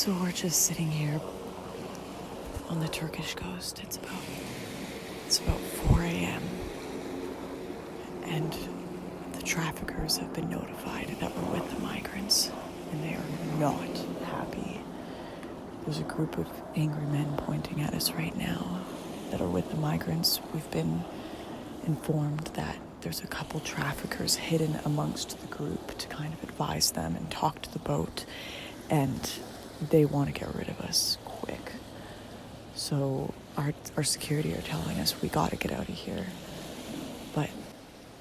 So we're just sitting here on the Turkish coast. It's about 4 a.m. and the traffickers have been notified that we're with the migrants, and they are not happy. There's a group of angry men pointing at us right now that are with the migrants. We've been informed that there's a couple traffickers hidden amongst the group to kind of advise them and talk to the boat, and they want to get rid of us quick. So our security are telling us we got to get out of here. But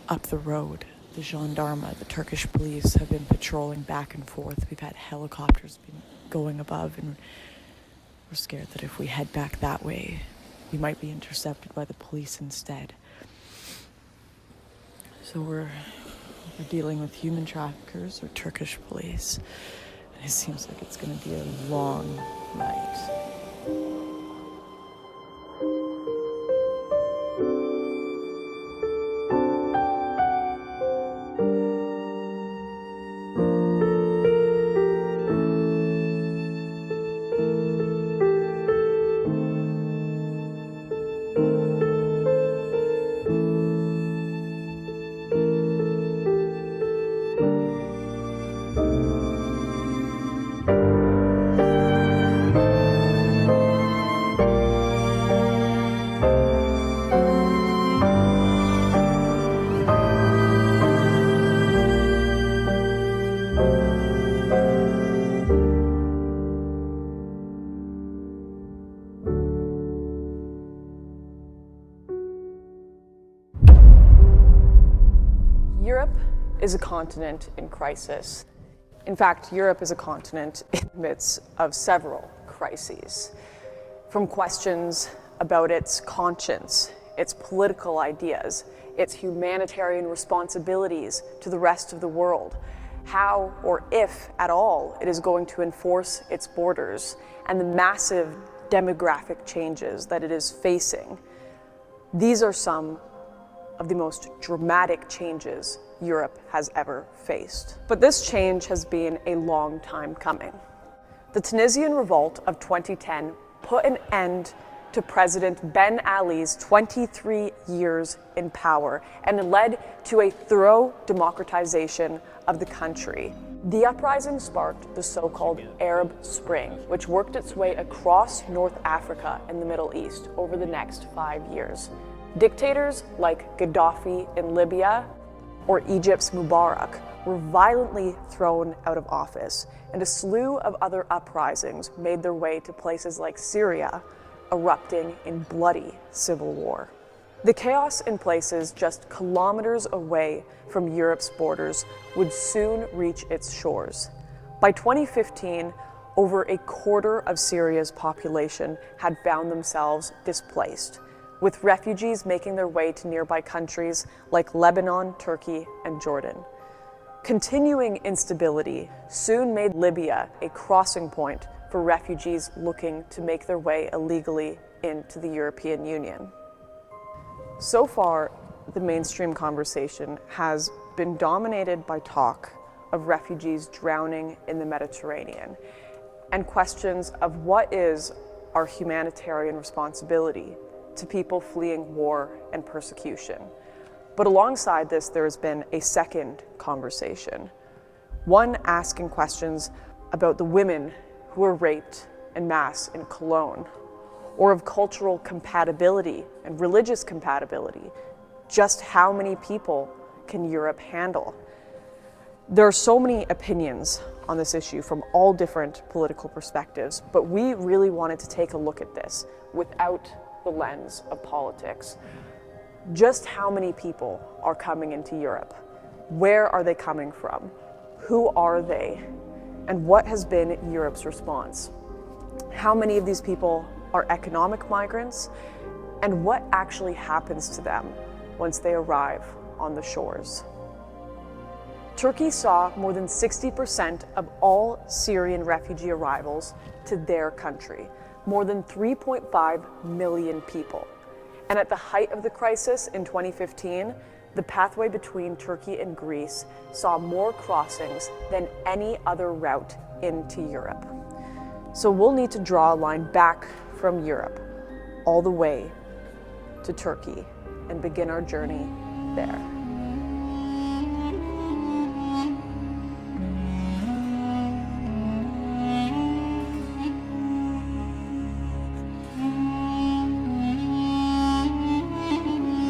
up the road, the gendarme, the Turkish police have been patrolling back and forth. We've had helicopters been going above, and we're scared that if we head back that way, we might be intercepted by the police instead. So we're dealing with human traffickers or Turkish police. And it seems like it's going to be a long night. Europe is a continent in crisis. In fact, Europe is a continent in the midst of several crises. From questions about its conscience, its political ideas, its humanitarian responsibilities to the rest of the world, how or if at all it is going to enforce its borders, and the massive demographic changes that it is facing. These are some of the most dramatic changes Europe has ever faced. But this change has been a long time coming. The Tunisian revolt of 2010 put an end to President Ben Ali's 23 years in power and led to a thorough democratization of the country. The uprising sparked the so-called Arab Spring, which worked its way across North Africa and the Middle East over the next 5 years. Dictators like Gaddafi in Libya or Egypt's Mubarak were violently thrown out of office, and a slew of other uprisings made their way to places like Syria, erupting in bloody civil war. The chaos in places just kilometers away from Europe's borders would soon reach its shores. By 2015, over a quarter of Syria's population had found themselves displaced, with refugees making their way to nearby countries like Lebanon, Turkey, and Jordan. Continuing instability soon made Libya a crossing point for refugees looking to make their way illegally into the European Union. So far, the mainstream conversation has been dominated by talk of refugees drowning in the Mediterranean and questions of what is our humanitarian responsibility to people fleeing war and persecution. But alongside this, there has been a second conversation, one asking questions about the women who were raped en masse in Cologne, or of cultural compatibility and religious compatibility. Just how many people can Europe handle? There are so many opinions on this issue from all different political perspectives, but we really wanted to take a look at this without the lens of politics. Just how many people are coming into Europe? Where are they coming from? Who are they? And what has been Europe's response? How many of these people are economic migrants? And what actually happens to them once they arrive on the shores? Turkey saw more than 60% of all Syrian refugee arrivals to their country, more than 3.5 million people. And at the height of the crisis in 2015, the pathway between Turkey and Greece saw more crossings than any other route into Europe. So we'll need to draw a line back from Europe all the way to Turkey and begin our journey there.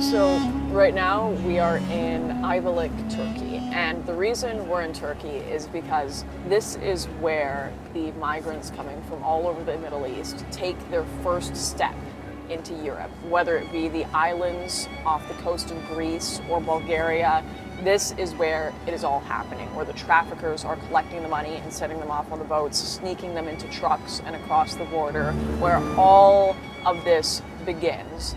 So right now we are in Ayvalık, Turkey, and the reason we're in Turkey is because this is where the migrants coming from all over the Middle East take their first step into Europe, whether it be the islands off the coast of Greece or Bulgaria. This is where it is all happening, where the traffickers are collecting the money and setting them off on the boats, sneaking them into trucks and across the border, where all of this begins.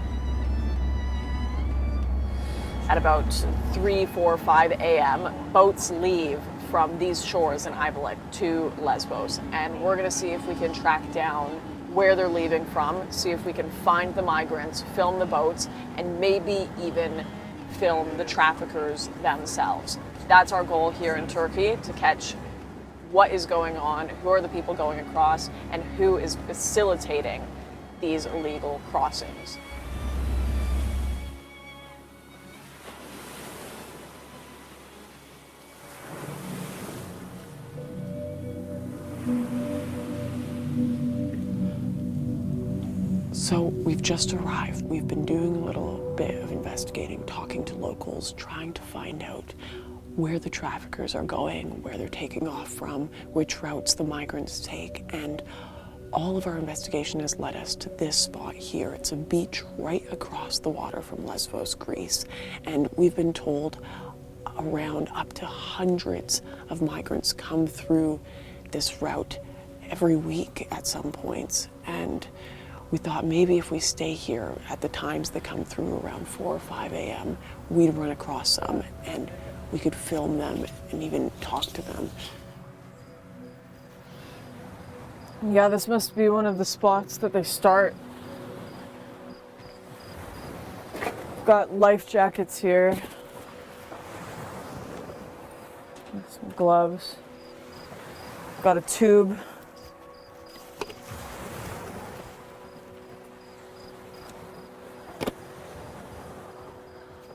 At about 3, 4, 5 a.m., boats leave from these shores in Ayvalık to Lesbos, and we're going to see if we can track down where they're leaving from, see if we can find the migrants, film the boats, and maybe even film the traffickers themselves. That's our goal here in Turkey, to catch what is going on, who are the people going across, and who is facilitating these illegal crossings. So we've just arrived. We've been doing a little bit of investigating, talking to locals, trying to find out where the traffickers are going, where they're taking off from, which routes the migrants take, and all of our investigation has led us to this spot here. It's a beach right across the water from Lesbos, Greece, and we've been told around up to hundreds of migrants come through this route every week at some points, and we thought maybe if we stay here at the times they come through around 4 or 5 a.m., we'd run across some and we could film them and even talk to them. Yeah, this must be one of the spots that they start. Got life jackets here. Some gloves. Got a tube.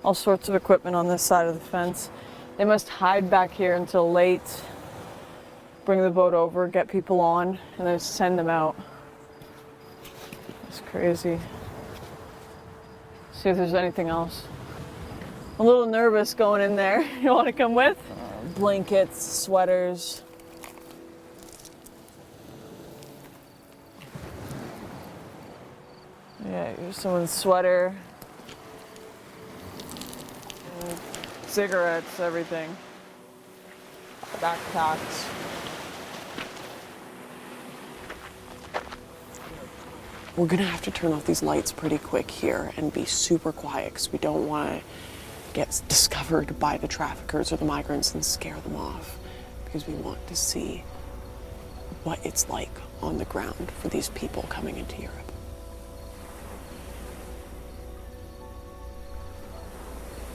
All sorts of equipment on this side of the fence. They must hide back here until late, bring the boat over, get people on, and then send them out. It's crazy. See if there's anything else. I'm a little nervous going in there. You want to come with? Blankets, sweaters. Yeah, here's someone's sweater. Cigarettes, everything. Backpacks. We're gonna have to turn off these lights pretty quick here and be super quiet because we don't want to get discovered by the traffickers or the migrants and scare them off, because we want to see what it's like on the ground for these people coming into Europe.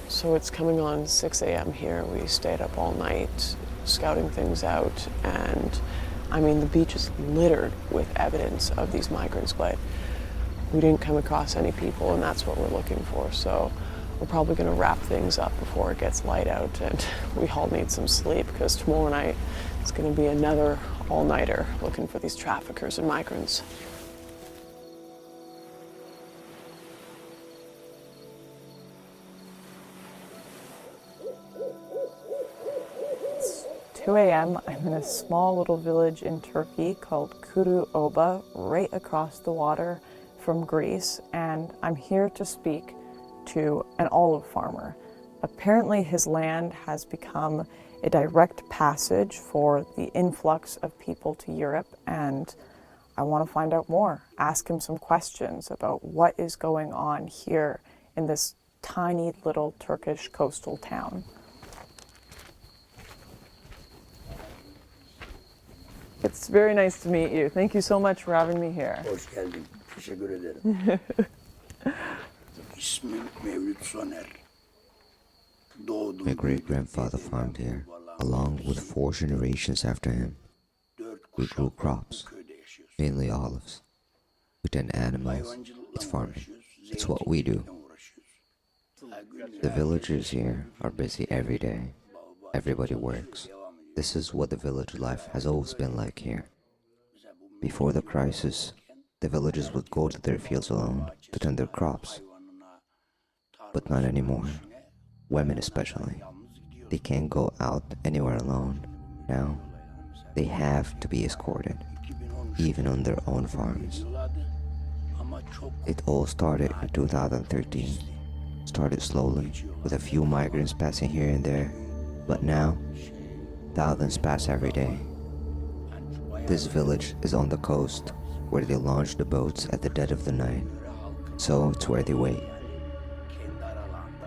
So it's coming on 6 a.m. here. We stayed up all night scouting things out, and I mean, the beach is littered with evidence of these migrants, but we didn't come across any people, and that's what we're looking for. So we're probably gonna wrap things up before it gets light out, and we all need some sleep because tomorrow night it's gonna be another all-nighter looking for these traffickers and migrants. It's 2 a.m. I'm in a small little village in Turkey called Kuru Oba, right across the water from Greece, and I'm here to speak to an olive farmer. Apparently his land has become a direct passage for the influx of people to Europe, and I want to find out more, ask him some questions about what is going on here in this tiny little Turkish coastal town. It's very nice to meet you. Thank you so much for having me here. Hoş geldin. Teşekkür ederim. İsmim Mevlüt Soner. My great-grandfather farmed here, along with 4 generations after him. We grew crops. mainly olives. We tend animals, it's farming. It's what we do. The villagers here are busy every day. Everybody works. This is what the village life has always been like here. Before the crisis, the villagers would go to their fields alone to tend their crops. But not anymore. Women especially. They can't go out anywhere alone. Now, they have to be escorted, even on their own farms. It all started in 2013. Started slowly, with a few migrants passing here and there, but now, thousands pass every day. This village is on the coast, where they launch the boats at the dead of the night, so it's where they wait.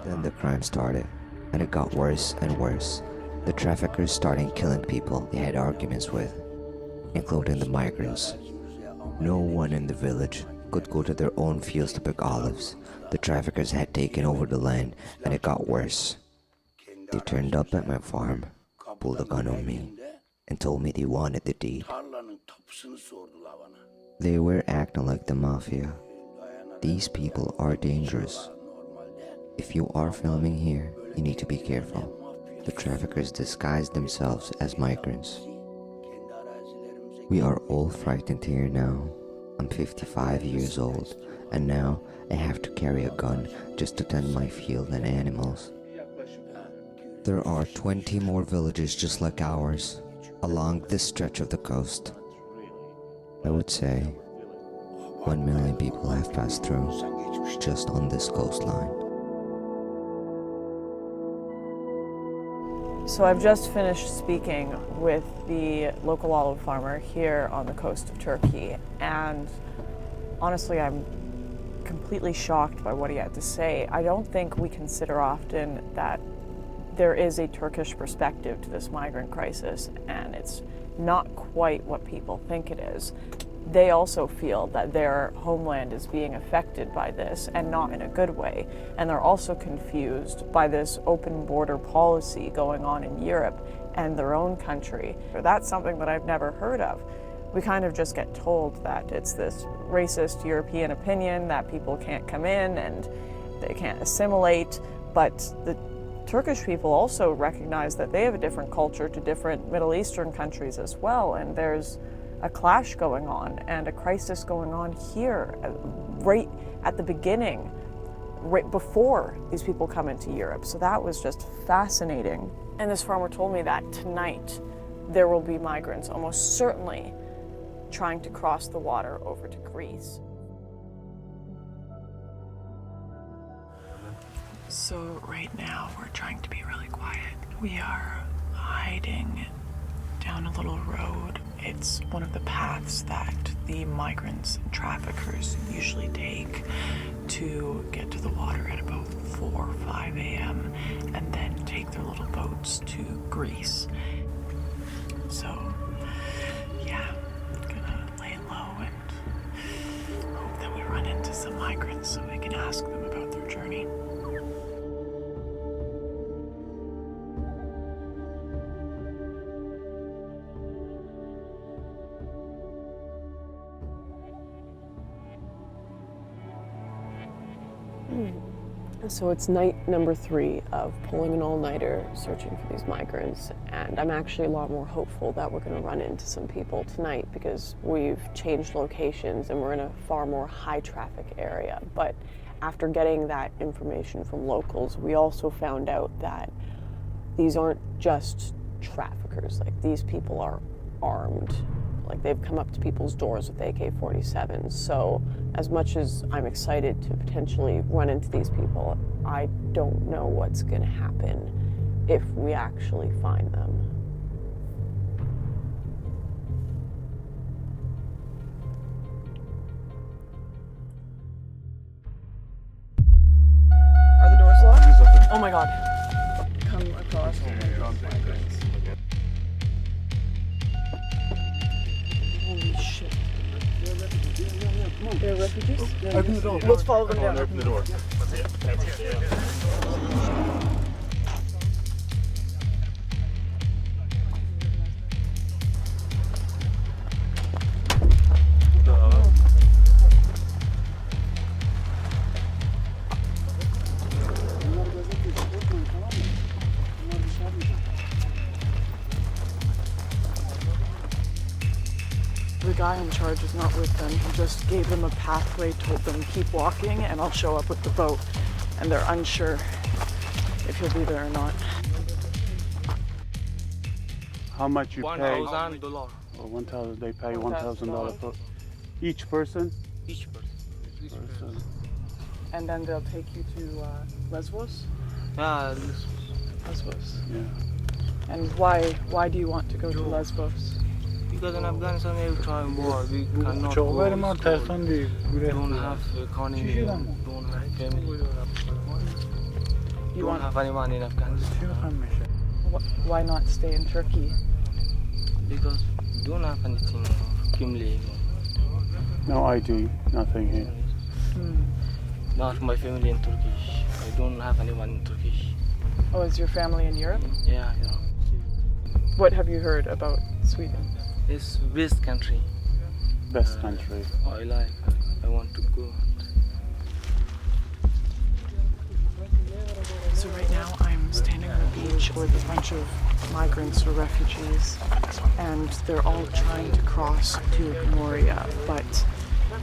Then the crime started, and it got worse and worse. The traffickers started killing people they had arguments with, including the migrants. No one in the village could go to their own fields to pick olives. The traffickers had taken over the land, and it got worse. They turned up at my farm, pulled a gun on me, and told me they wanted the deed. They were acting like the mafia. These people are dangerous. If you are filming here, you need to be careful. The traffickers disguise themselves as migrants. We are all frightened here now. I'm 55 years old, and now I have to carry a gun just to tend my field and animals. There are 20 more villages just like ours along this stretch of the coast. I would say 1 million people have passed through just on this coastline. So I've just finished speaking with the local olive farmer here on the coast of Turkey, and honestly, I'm completely shocked by what he had to say. I don't think we consider often that there is a Turkish perspective to this migrant crisis, and it's not quite what people think it is. They also feel that their homeland is being affected by this, and not in a good way. And they're also confused by this open border policy going on in Europe and their own country. That's something that I've never heard of. We kind of just get told that it's this racist European opinion that people can't come in and they can't assimilate, but the Turkish people also recognize that they have a different culture to different Middle Eastern countries as well, and there's a clash going on and a crisis going on here right at the beginning, right before these people come into Europe. So that was just fascinating. And this farmer told me that tonight there will be migrants almost certainly trying to cross the water over to Greece. So right now we're trying to be really quiet. We are hiding down a little road. It's one of the paths that the migrants and traffickers usually take to get to the water at about 4 or 5 a.m. and then take their little boats to Greece. So, yeah, gonna lay low and hope that we run into some migrants so we can ask them about their journey. So it's night number 3 of pulling an all-nighter searching for these migrants, and I'm actually a lot more hopeful that we're going to run into some people tonight because we've changed locations and we're in a far more high-traffic area. But after getting that information from locals, we also found out that these aren't just traffickers. Like, these people are armed. Like, they've come up to people's doors with AK-47s. So as much as I'm excited to potentially run into these people, I don't know what's going to happen if we actually find them. Are the doors locked? Oh my god. Come across. Holy shit. They're refugees? Open the door. Let's follow them down. Open the door. guy in charge is not with them. He just gave them a pathway, told them keep walking and I'll show up with the boat. And they're unsure if he'll be there or not. How much you pay? $1,000. Oh, 1,000. They pay $1,000 for each person. Each person. And then they'll take you to Lesbos? Yeah, Lesbos. Yeah. And why do you want to go to Lesbos? because in Afghanistan every time war, we cannot go. Don't have economy, don't have family. You Don't want, have anyone in Afghanistan why not stay in Turkey? because we don't have anything Kimli. No ID, nothing here. Not my family in Turkish. I don't have anyone in Turkish. Oh, is your family in Europe? Yeah. What have you heard about Sweden? It's best country. Best country. I like. I want to go. So right now I'm standing on a beach with a bunch of migrants or refugees, and they're all trying to cross to Moria, but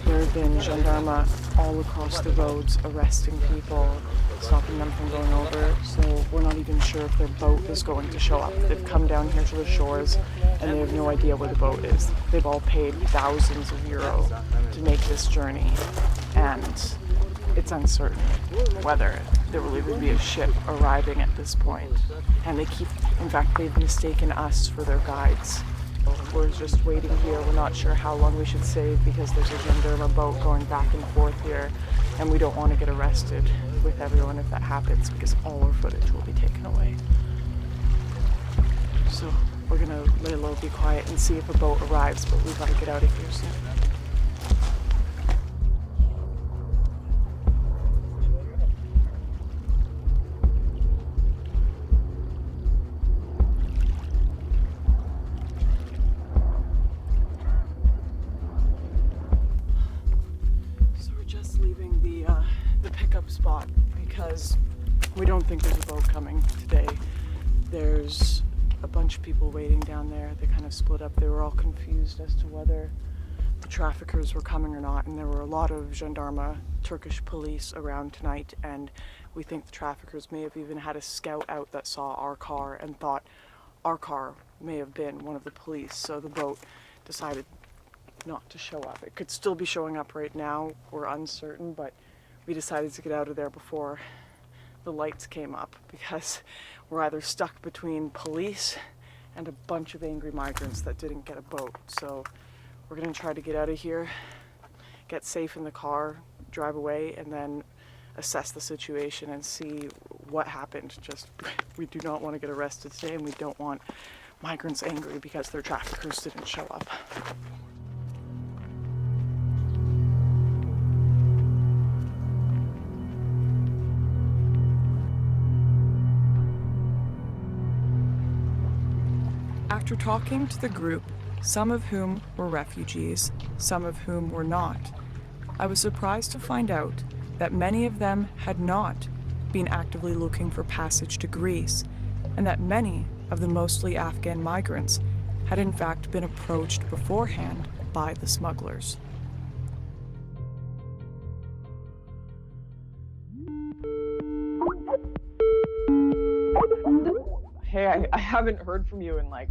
there have been gendarmes all across the roads arresting people, stopping them from going over, so we're not even sure if their boat is going to show up. They've come down here to the shores and they have no idea where the boat is. They've all paid thousands of euro to make this journey, and it's uncertain whether there will even be a ship arriving at this point. And in fact, they've mistaken us for their guides. We're just waiting here. We're not sure how long we should save because there's a gendarme boat going back and forth here, and we don't want to get arrested with everyone if that happens because all our footage will be taken away. So we're gonna lay low, be quiet, and see if a boat arrives, but we've got to get out of here soon. The pickup spot because we don't think there's a boat coming today. There's a bunch of people waiting down there. They kind of split up. They were all confused as to whether the traffickers were coming or not, and there were a lot of gendarme Turkish police around tonight, and we think the traffickers may have even had a scout out that saw our car and thought our car may have been one of the police, so the boat decided not to show up. It could still be showing up right now. We're uncertain, but we decided to get out of there before the lights came up because we're either stuck between police and a bunch of angry migrants that didn't get a boat. So we're gonna try to get out of here, get safe in the car, drive away, and then assess the situation and see what happened. We do not want to get arrested today, and we don't want migrants angry because their traffickers didn't show up. After talking to the group, some of whom were refugees, some of whom were not, I was surprised to find out that many of them had not been actively looking for passage to Greece, and that many of the mostly Afghan migrants had in fact been approached beforehand by the smugglers. Hey, I haven't heard from you in like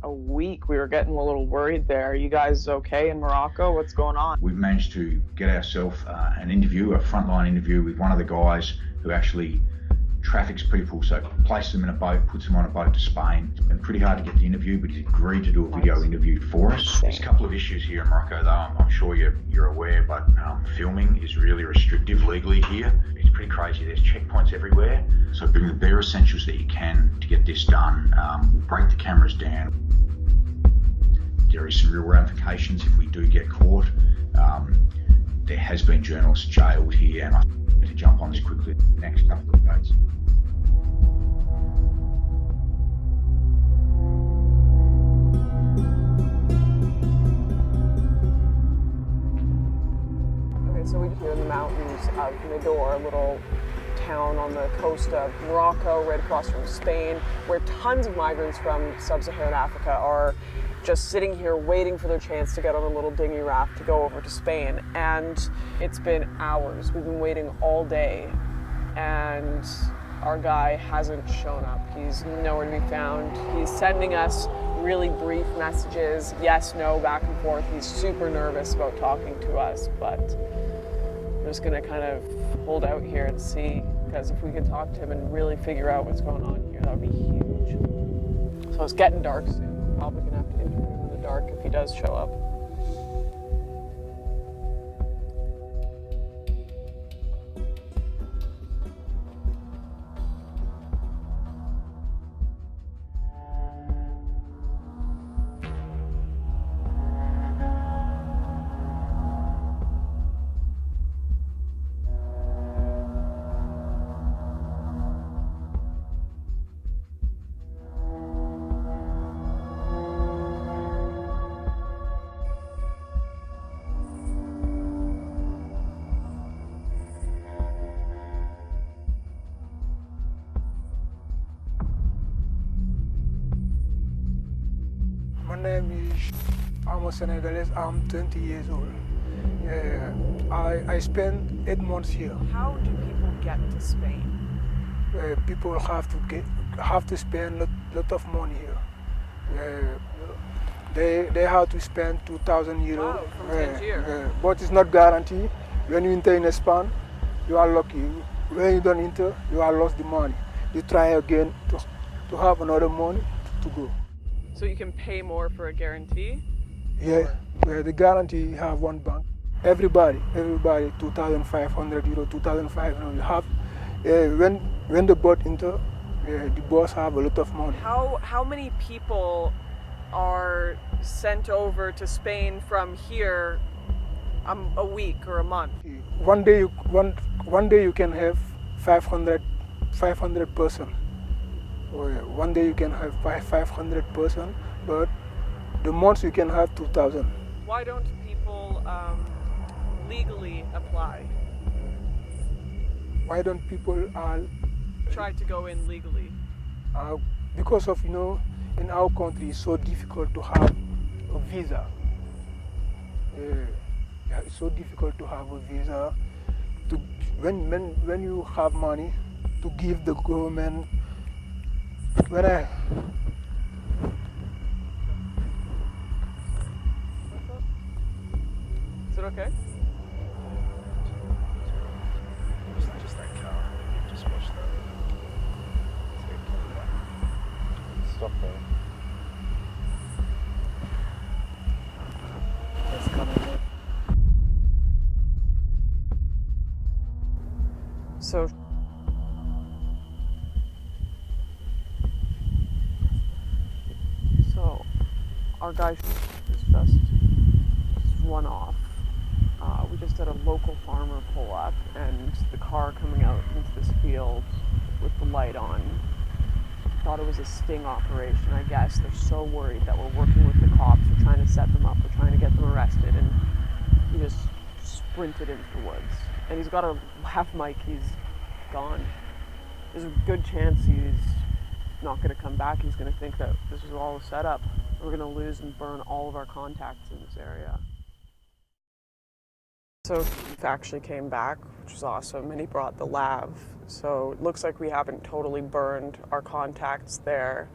a week. We were getting a little worried there. Are you guys okay in Morocco? What's going on? We've managed to get ourselves an interview, a frontline interview with one of the guys who actually traffics people, so places them in a boat, puts them on a boat to Spain. It's been pretty hard to get the interview, but he's agreed to do a video interview for us. There's a couple of issues here in Morocco, though. I'm sure you're aware, but filming is really restrictive legally here. It's pretty crazy. There's checkpoints everywhere, so bring the bare essentials that you can to get this done. We'll break the cameras down. There is some real ramifications if we do get caught. There has been journalists jailed here, and I need to jump on this quickly in the next couple of days. Okay, so we're in the mountains of Nador, a little town on the coast of Morocco, right across from Spain, where tons of migrants from sub-Saharan Africa are just sitting here waiting for their chance to get on a little dinghy raft to go over to Spain. And it's been hours. We've been waiting all day, and our guy hasn't shown up. He's nowhere to be found. He's sending us really brief messages, yes, no, back and forth. He's super nervous about talking to us, but I'm just gonna kind of hold out here and see, because if we can talk to him and really figure out what's going on here, that would be huge. So it's getting dark soon. We're probably gonna have to interview him in the dark if he does show up. My name is, I'm a Senegalese, I'm 20 years old. I spent 8 months here. How do people get to Spain? People have to spend lot of money here. They have to spend 2,000 euros. Wow, from Tangier. But it's not guaranteed. When you enter in Spain, you are lucky. When you don't enter, you are lost the money. You try again to have another money to go. So you can pay more for a guarantee? Yeah, the guarantee you have one bank. Everybody, 2,500 euro, 2,500 you have. When the boat enter, the boss have a lot of money. How many people are sent over to Spain from here a week or a month? One day you can have 500 person. One day you can have 500 person, but the months you can have 2,000. Why don't people legally apply? Why don't people Try to go in legally? Because of, in our country it's so difficult to have a visa. It's so difficult to have a visa. When you have money to give the government. Is it okay? Just that car. Just watch that. Stop there. It's coming. So our guy is just run off. We just had a local farmer pull up, and the car coming out into this field with the light on. Thought it was a sting operation, I guess. They're so worried that we're working with the cops. We're trying to set them up. We're trying to get them arrested. And he just sprinted into the woods. And he's got a laugh mic. He's gone. There's a good chance he's not going to come back. He's going to think that this is all a setup. We're going to lose and burn all of our contacts in this area. So he actually came back, which was awesome, and he brought the lav. So it looks like we haven't totally burned our contacts there.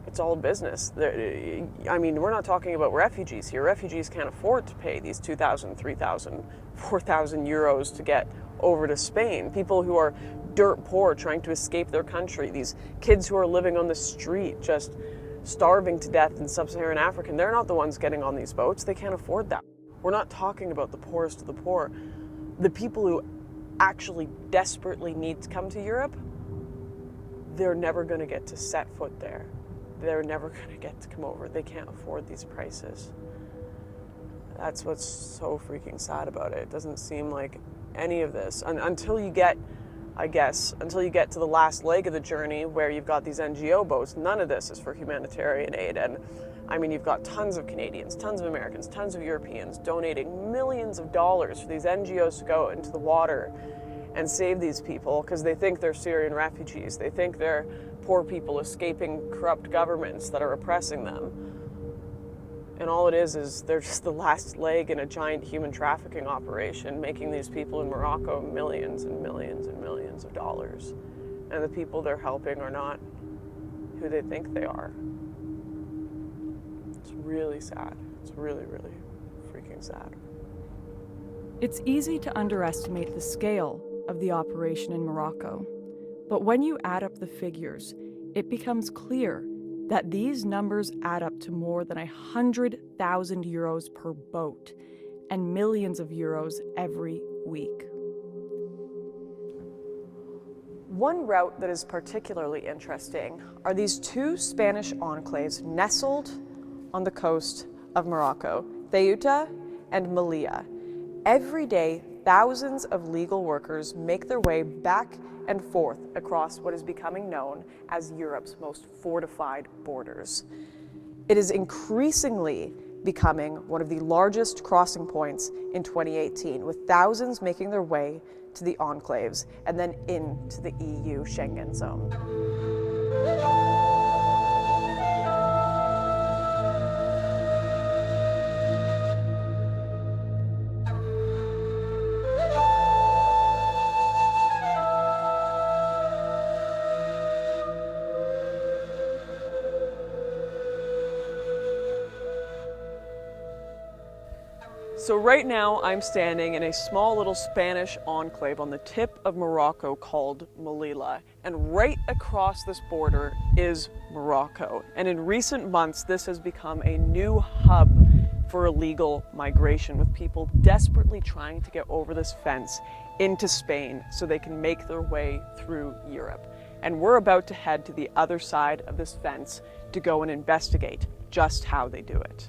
It's all business. I mean, we're not talking about refugees here. Refugees can't afford to pay these 2,000, 3,000, 4,000 euros to get over to Spain. People who are dirt poor trying to escape their country. These kids who are living on the street just starving to death in sub-Saharan Africa. They're not the ones getting on these boats. They can't afford that. We're not talking about the poorest of the poor. The people who actually desperately need to come to Europe, they're never going to get to set foot there. They're never going to get to come over. They can't afford these prices. That's what's so freaking sad about it. It doesn't seem like any of this, until you get, I guess, until you get to the last leg of the journey where you've got these NGO boats, none of this is for humanitarian aid. And I mean, you've got tons of Canadians, tons of Americans, tons of Europeans donating millions of dollars for these NGOs to go into the water and save these people because they think they're Syrian refugees. They think they're poor people escaping corrupt governments that are oppressing them. And all it is they're just the last leg in a giant human trafficking operation, making these people in Morocco millions and millions and millions of dollars. And the people they're helping are not who they think they are. It's really sad. It's really, really freaking sad. It's easy to underestimate the scale of the operation in Morocco. But when you add up the figures, it becomes clear that these numbers add up to more than 100,000 euros per boat and millions of euros every week. One route that is particularly interesting are these two Spanish enclaves nestled on the coast of Morocco, Ceuta and Melilla. Every day, thousands of legal workers make their way back and forth across what is becoming known as Europe's most fortified borders. It is increasingly becoming one of the largest crossing points in 2018, with thousands making their way to the enclaves and then into the EU Schengen zone. So right now I'm standing in a small little Spanish enclave on the tip of Morocco called Melilla. And right across this border is Morocco. And in recent months, this has become a new hub for illegal migration, with people desperately trying to get over this fence into Spain so they can make their way through Europe. And we're about to head to the other side of this fence to go and investigate just how they do it.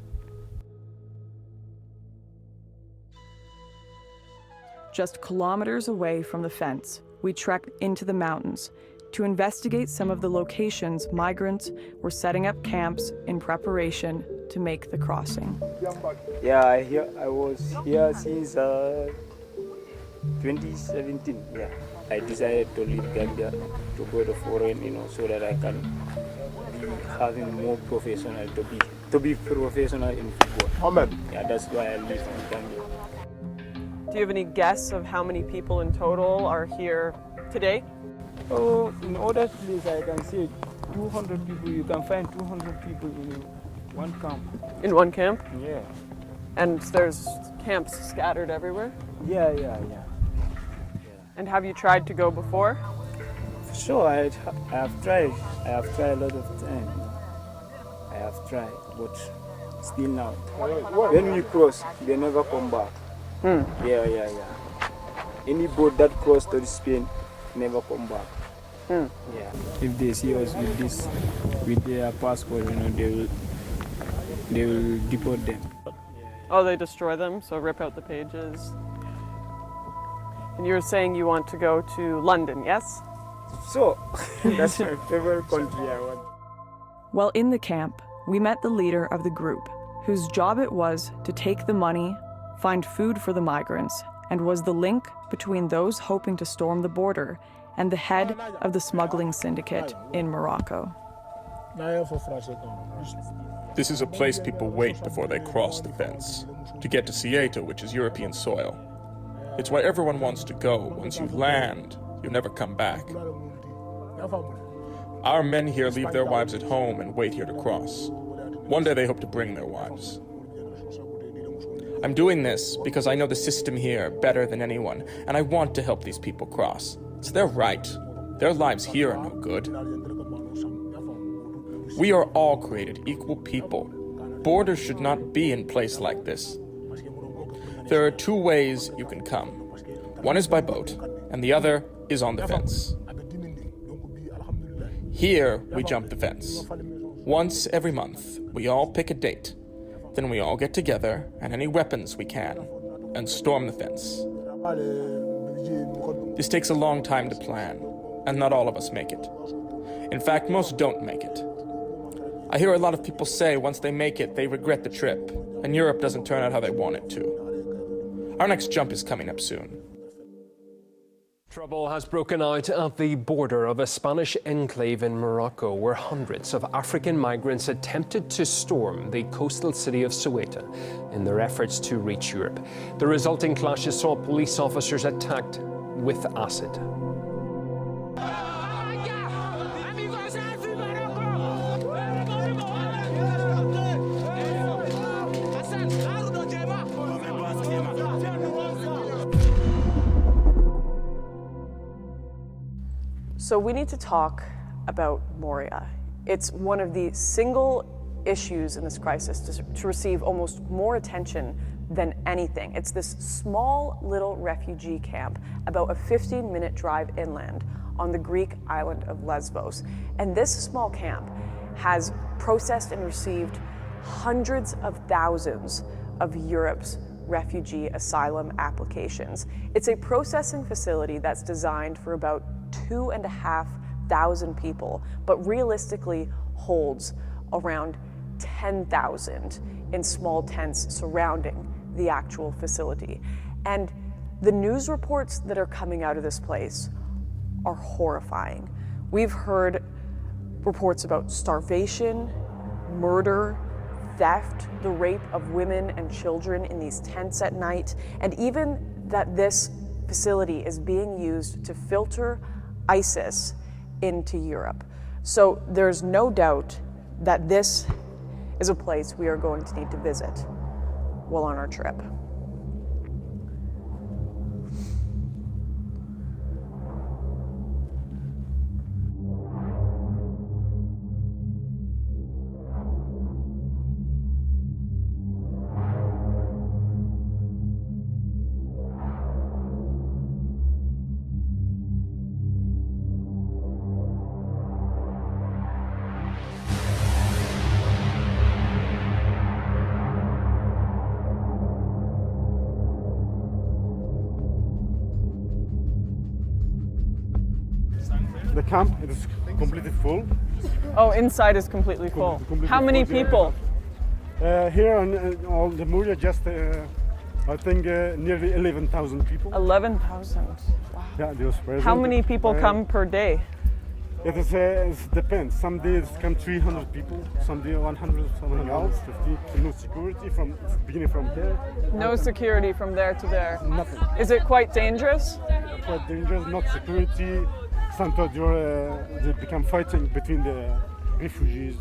Just kilometers away from the fence, we trekked into the mountains to investigate some of the locations migrants were setting up camps in preparation to make the crossing. Yeah, I was here since 2017. Yeah, I decided to leave Gambia to go to foreign, so that I can be having more professional to be professional in football. Amen. Yeah, that's why I live in Gambia. Do you have any guess of how many people in total are here today? Oh, in other places I can say 200 people. You can find 200 people in one camp. In one camp? Yeah. And there's camps scattered everywhere? Yeah. And have you tried to go before? Sure, I have tried. I have tried a lot of times. I have tried, but still now. When we cross, they never come back. Yeah. Any boat that cross to Spain never come back. Yeah. If they see us with their passport, they will deport them. Oh, they destroy them, so rip out the pages. And you were saying you want to go to London, yes? So, that's my favorite country I want. While in the camp, we met the leader of the group, whose job it was to take the money, find food for the migrants, and was the link between those hoping to storm the border and the head of the smuggling syndicate in Morocco. This is a place people wait before they cross the fence, to get to Ceuta, which is European soil. It's where everyone wants to go. Once you land, you never come back. Our men here leave their wives at home and wait here to cross. One day they hope to bring their wives. I'm doing this because I know the system here better than anyone, and I want to help these people cross. It's their right. Their lives here are no good. We are all created equal people. Borders should not be in place like this. There are two ways you can come. One is by boat, and the other is on the fence. Here, we jump the fence. Once every month, we all pick a date. Then we all get together, and any weapons we can, and storm the fence. This takes a long time to plan, and not all of us make it. In fact, most don't make it. I hear a lot of people say once they make it, they regret the trip, and Europe doesn't turn out how they want it to. Our next jump is coming up soon. Trouble has broken out at the border of a Spanish enclave in Morocco, where hundreds of African migrants attempted to storm the coastal city of Ceuta in their efforts to reach Europe. The resulting clashes saw police officers attacked with acid. So we need to talk about Moria. It's one of the single issues in this crisis to receive almost more attention than anything. It's this small little refugee camp about a 15-minute drive inland on the Greek island of Lesbos. And this small camp has processed and received hundreds of thousands of Europe's refugee asylum applications. It's a processing facility that's designed for about 2,500 people, but realistically holds around 10,000 in small tents surrounding the actual facility. And the news reports that are coming out of this place are horrifying. We've heard reports about starvation, murder, theft, the rape of women and children in these tents at night, and even that this facility is being used to filter ISIS into Europe. So there's no doubt that this is a place we are going to need to visit while on our trip. The camp is completely full. Oh, inside is completely full. Completely How many full, yeah. people? Here on the Moria, just I think nearly 11,000 people. 11,000. Wow. Yeah, they was present. How many people come per day? It is, it depends. Some days come 300 people, some days 100, something else. 50. No security from beginning from there. No security from there to there. Nothing. Is it quite dangerous? Quite dangerous. Not security. Sometimes they become fighting between the refugees.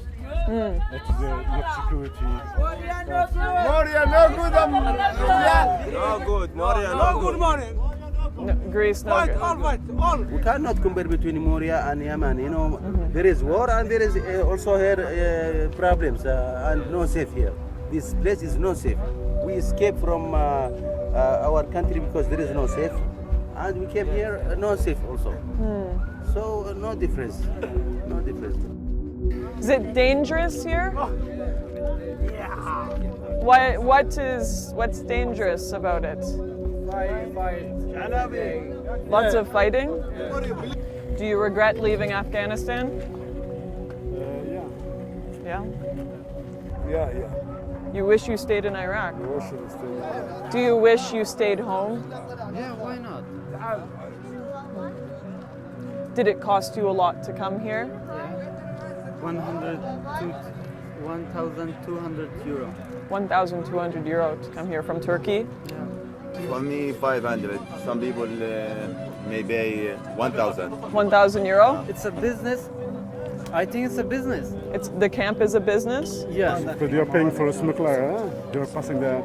That is not security. Moria, no good. No good. Moria, no good. No, Greece, no good. We cannot compare between Moria and Yemen. You know, there is war and there is also here problems and no safe here. This place is no safe. We escaped from our country because there is no safe, and we came here no safe also. So no difference. No difference. Is it dangerous here? What's dangerous about it? Lots of fighting? Do you regret leaving Afghanistan? Yeah. Yeah? Yeah. You wish you stayed in Iraq? I wish I stayed in Iraq. Do you wish you stayed home? Yeah, why not? Did it cost you a lot to come here? 1,200 euro. 1,200 euro to come here from Turkey? For me, 500. Some people may pay 1,000. 1,000 euro? It's a business. I think it's a business. The camp is a business? Yes. But you're paying for a smuggler. They're passing the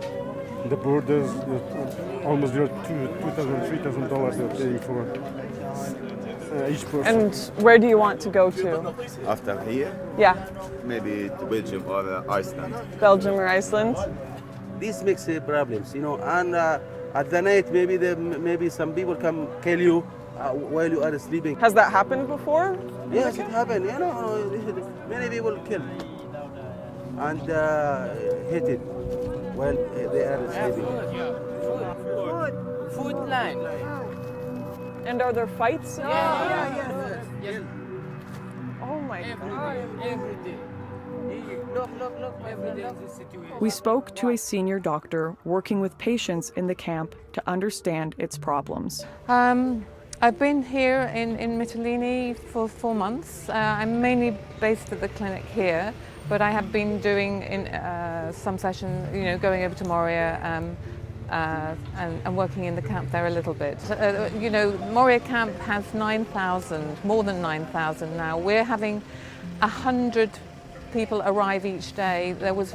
borders. Almost $2,000, $3,000 they're paying for each person. And where do you want to go to? After here, Yeah, maybe to Belgium or Iceland. Belgium or Iceland? This makes problems, you know. And at the night, maybe some people come kill you while you are sleeping. Has that happened before? Yes, it happened. You know, many people killed and hit it while they are sleeping. Food line. And are there fights? Yes. Oh my God. Every day. Look, every day this situation. We spoke to a senior doctor working with patients in the camp to understand its problems. I I've been here in Mytilene for 4 months. I'm mainly based at the clinic here, but I have been doing some sessions, going over to Moria and working in the camp there a little bit. Moria camp has 9,000, more than 9,000 now. We're having 100 people arrive each day. There was,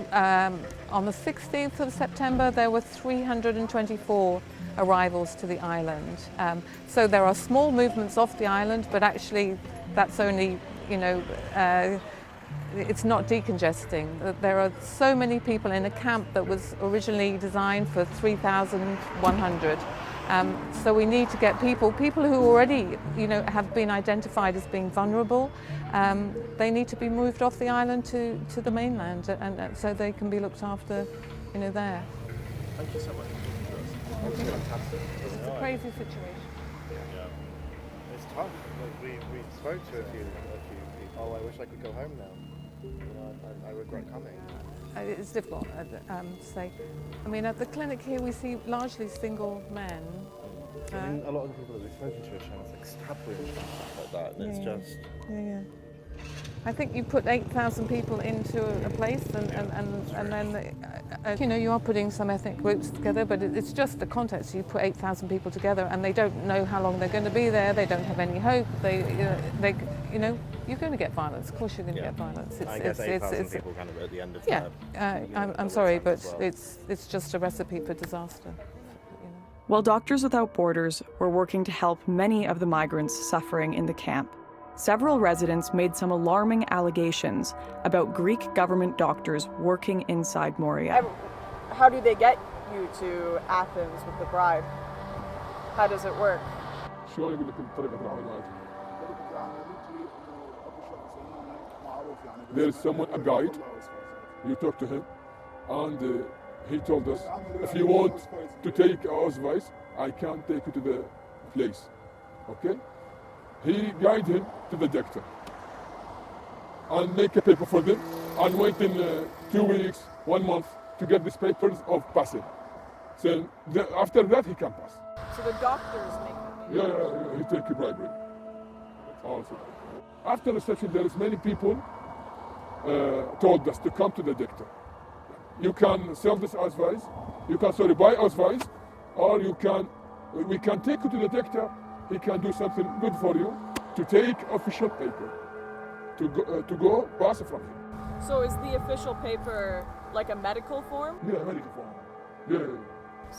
on the 16th of September, there were 324 arrivals to the island. So there are small movements off the island, but actually that's only, it's not decongesting. There are so many people in a camp that was originally designed for 3,100. So we need to get people who already, have been identified as being vulnerable. They need to be moved off the island to the mainland, and so they can be looked after, there. Thank you so much. Fantastic. It's a crazy situation. Yeah. It's tough. We spoke to a few people. Oh, I wish I could go home now. I regret coming. It's difficult to say. I mean, at the clinic here we see largely single men. I mean, a lot of the people that we've spoken to are trying to establish and stuff like that, and it's just... Yeah. I think you put 8,000 people into a place and then, you are putting some ethnic groups together, but it's just the context. You put 8,000 people together and they don't know how long they're going to be there, they don't have any hope, you're going to get violence. Of course you're going to get violence. I guess 8,000 people kind of at the end of I'm sorry, but it's just a recipe for disaster. While Doctors Without Borders were working to help many of the migrants suffering in the camp, several residents made some alarming allegations about Greek government doctors working inside Moria. How do they get you to Athens with the bribe? How does it work? There is someone, a guide, you talk to him, and he told us, if you want to take our advice, I can take you to the place, okay? He guided him to the doctor and make a paper for them and wait in 2 weeks, 1 month to get these papers of passing. So after that, he can pass. So the doctors make the paper? Yeah, he take a bribery. Also. After the session, there is many people told us to come to the doctor. You can sell this advice, you can buy advice, or we can take you to the doctor. He can do something good for you to take official paper to go pass from him. So is the official paper like a medical form? Yeah, medical form. Yeah.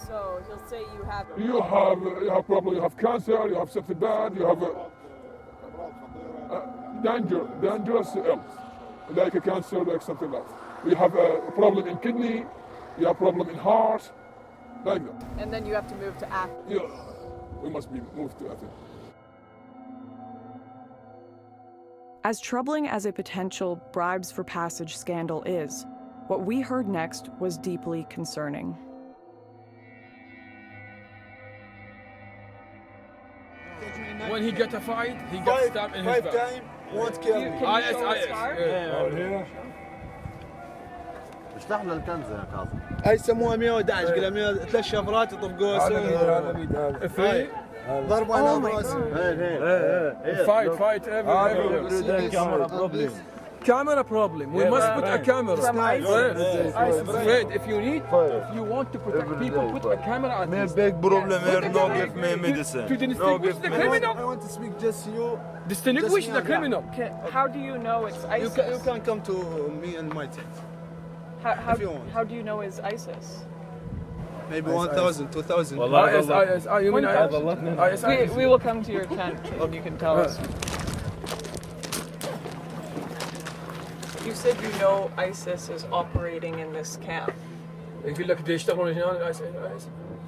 So he'll say you have. You have problem. You have cancer. You have something bad. You have dangerous illness, like a cancer, like something else. You have a problem in kidney. You have problem in heart, like that. And then you have to move to Athens. Yeah. We must be moved to Athens. As troubling as a potential bribes for passage scandal is, what we heard next was deeply concerning. When he got a fight, he got stabbed in his back. 5 times, won't kill me. IS. اشرح له الكنزه يا كاظم. هاي يسموها 111 قلنا 3 شفرات يطبقوها هذا ضربوا انا براسي. Fight camera problem. We must put a camera. Fred, if you want to protect people, put a camera at least. Big problem here, no give me medicine. To distinguish the criminal. I want to speak just you. Distinguish the criminal. How do you know it's ISIS? You can come to me and my tent. How do you know it's ISIS? Maybe 1,000, 2,000. We will come to your tent and you can tell us. You said you know ISIS is operating in this camp. يقول لك بدي يشتغلون هنا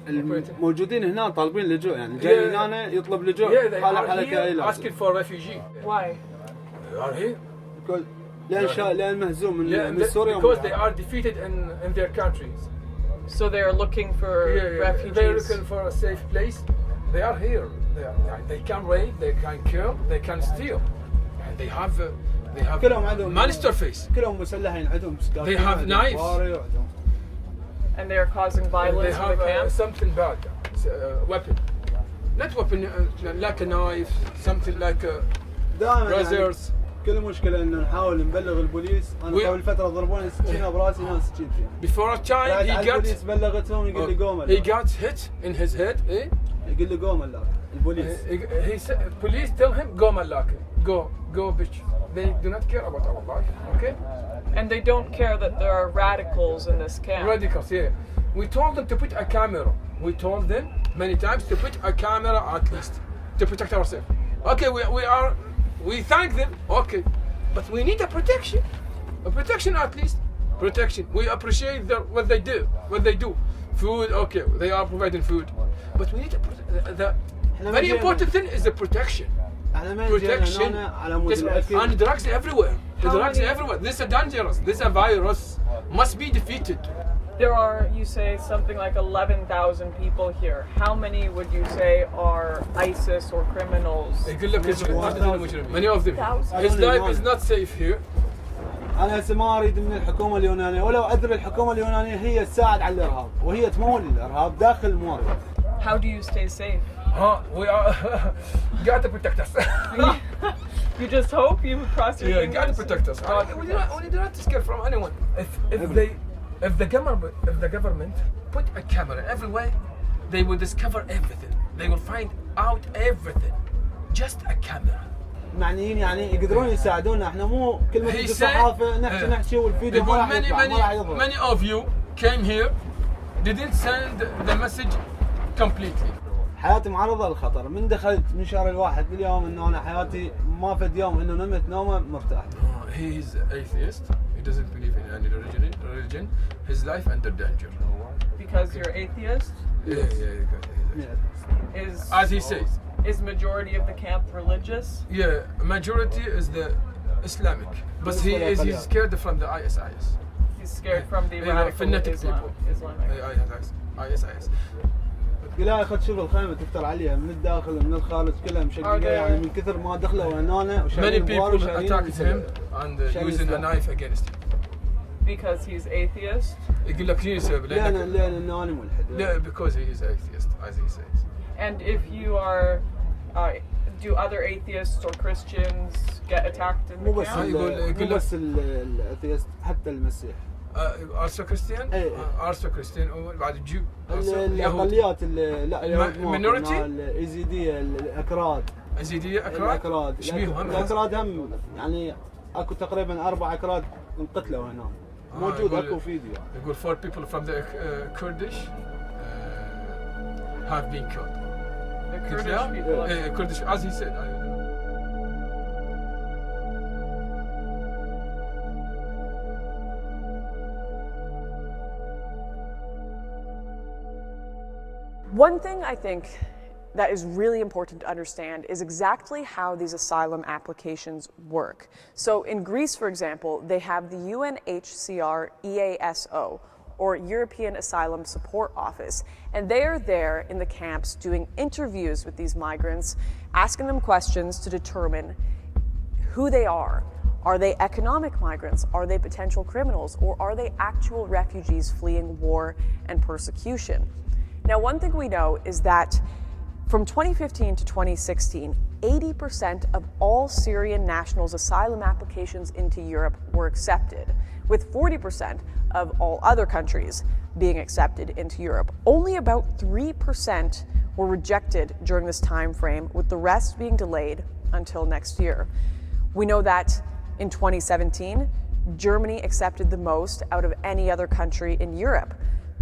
الموجودين هنا طالبين لجوء يعني جاي هنا يطلب لجوء حالة كائلة. asking for refugee. Why? They are here. لأن مهزوم من سوريا. Because they are defeated in their countries. So they are looking for refugees. They're looking for a safe place. They are here. They can rape, they can kill, they can steal. And they have monster face. كلهم مسلحين عندهم سلاح. They have knives. And they are causing violence in the camp. Something bad, weapon. not weapon like a knife, something like a razors. كل مشكلة إنه نحاول نبلغ البوليس. أنا قبل فترة ضربوني سكينة براسي ناس سكين فيها. Before a time البوليس بلغتهم يقول لي قوم. He got hit in his head. Eh? يقول لي قوم اللاك. البوليس. He said, police tell him go malak, go bitch. They do not care about our life. Okay? And they don't care that there are radicals in this camp. Radicals, yeah. We told them to put a camera. We told them many times to put a camera at least to protect ourselves. Okay, we thank them. Okay, but we need a protection at least. Protection. We appreciate what they do. Food, okay, they are providing food, but we need the very important thing is the protection. Protection. And drugs everywhere. Drugs everywhere. This is dangerous. This is a virus. Must be defeated. There are, you say, something like 11,000 people here. How many would you say are ISIS or criminals? Many of them. His life is not safe here. أنا هسه ما أريد من الحكومة اليونانية ولو أدري الحكومة اليونانية هي تساعد على الإرهاب وهي تمول الإرهاب داخل موريا. How do you stay safe? We are got to protect us. You just hope you cross your fingers? Yeah, got to protect us. We do not scare from anyone. If the government put a camera everywhere, they will discover everything. They will find out everything. Just a camera. معنيين يعني يقدرون يساعدونا احنا مو كلمة في الصحافة نحكي والفيديو ما راح يطلع. Many of you came here, didn't send the message completely. حياتي معرضة للخطر من دخلت من شهر الواحد لليوم انه انا حياتي ما فد يوم انه نمت نومة مرتاح. He is atheist. He doesn't believe in any religion. His life under danger. Because you're atheist? Yeah. As he says. Is majority of the camp religious? Yeah, majority is the Islamic, but he's scared from the ISIS. He's scared from the radical Islamic. ISIS. لا أخذ شوف الخيمة تفتر عليها من الداخل ومن الخارج كلها مشققة يعني من كثر ما دخلوا هنا. Many people attacked him and using a knife against him. Because he's atheist? يقول لك ليش لأن أنا ملحد. لا, because he is atheist, as he says. And if you are, do other atheists or Christians get attacked in the camp? مو بس الأثيست حتى المسيح. Also Christian? Also Christian وبعد Jew. الأقليات لا minority? الإيزيدية الأكراد. إيزيدية أكراد؟ شبيهم الأكراد هم يعني أكو تقريبا 4 أكراد انقتلوا هنا. موجود أكو فيديو. يقول 4 people from the Kurdish have been killed. The Kurdish people? Kurdish, as he said. One thing I think that is really important to understand is exactly how these asylum applications work. So in Greece, for example, they have the UNHCR EASO, or European Asylum Support Office, and they are there in the camps doing interviews with these migrants, asking them questions to determine who they are. Are they economic migrants? Are they potential criminals? Or are they actual refugees fleeing war and persecution? Now, one thing we know is that from 2015 to 2016, 80% of all Syrian nationals' asylum applications into Europe were accepted, with 40% of all other countries being accepted into Europe. Only about 3% were rejected during this time frame, with the rest being delayed until next year. We know that in 2017, Germany accepted the most out of any other country in Europe,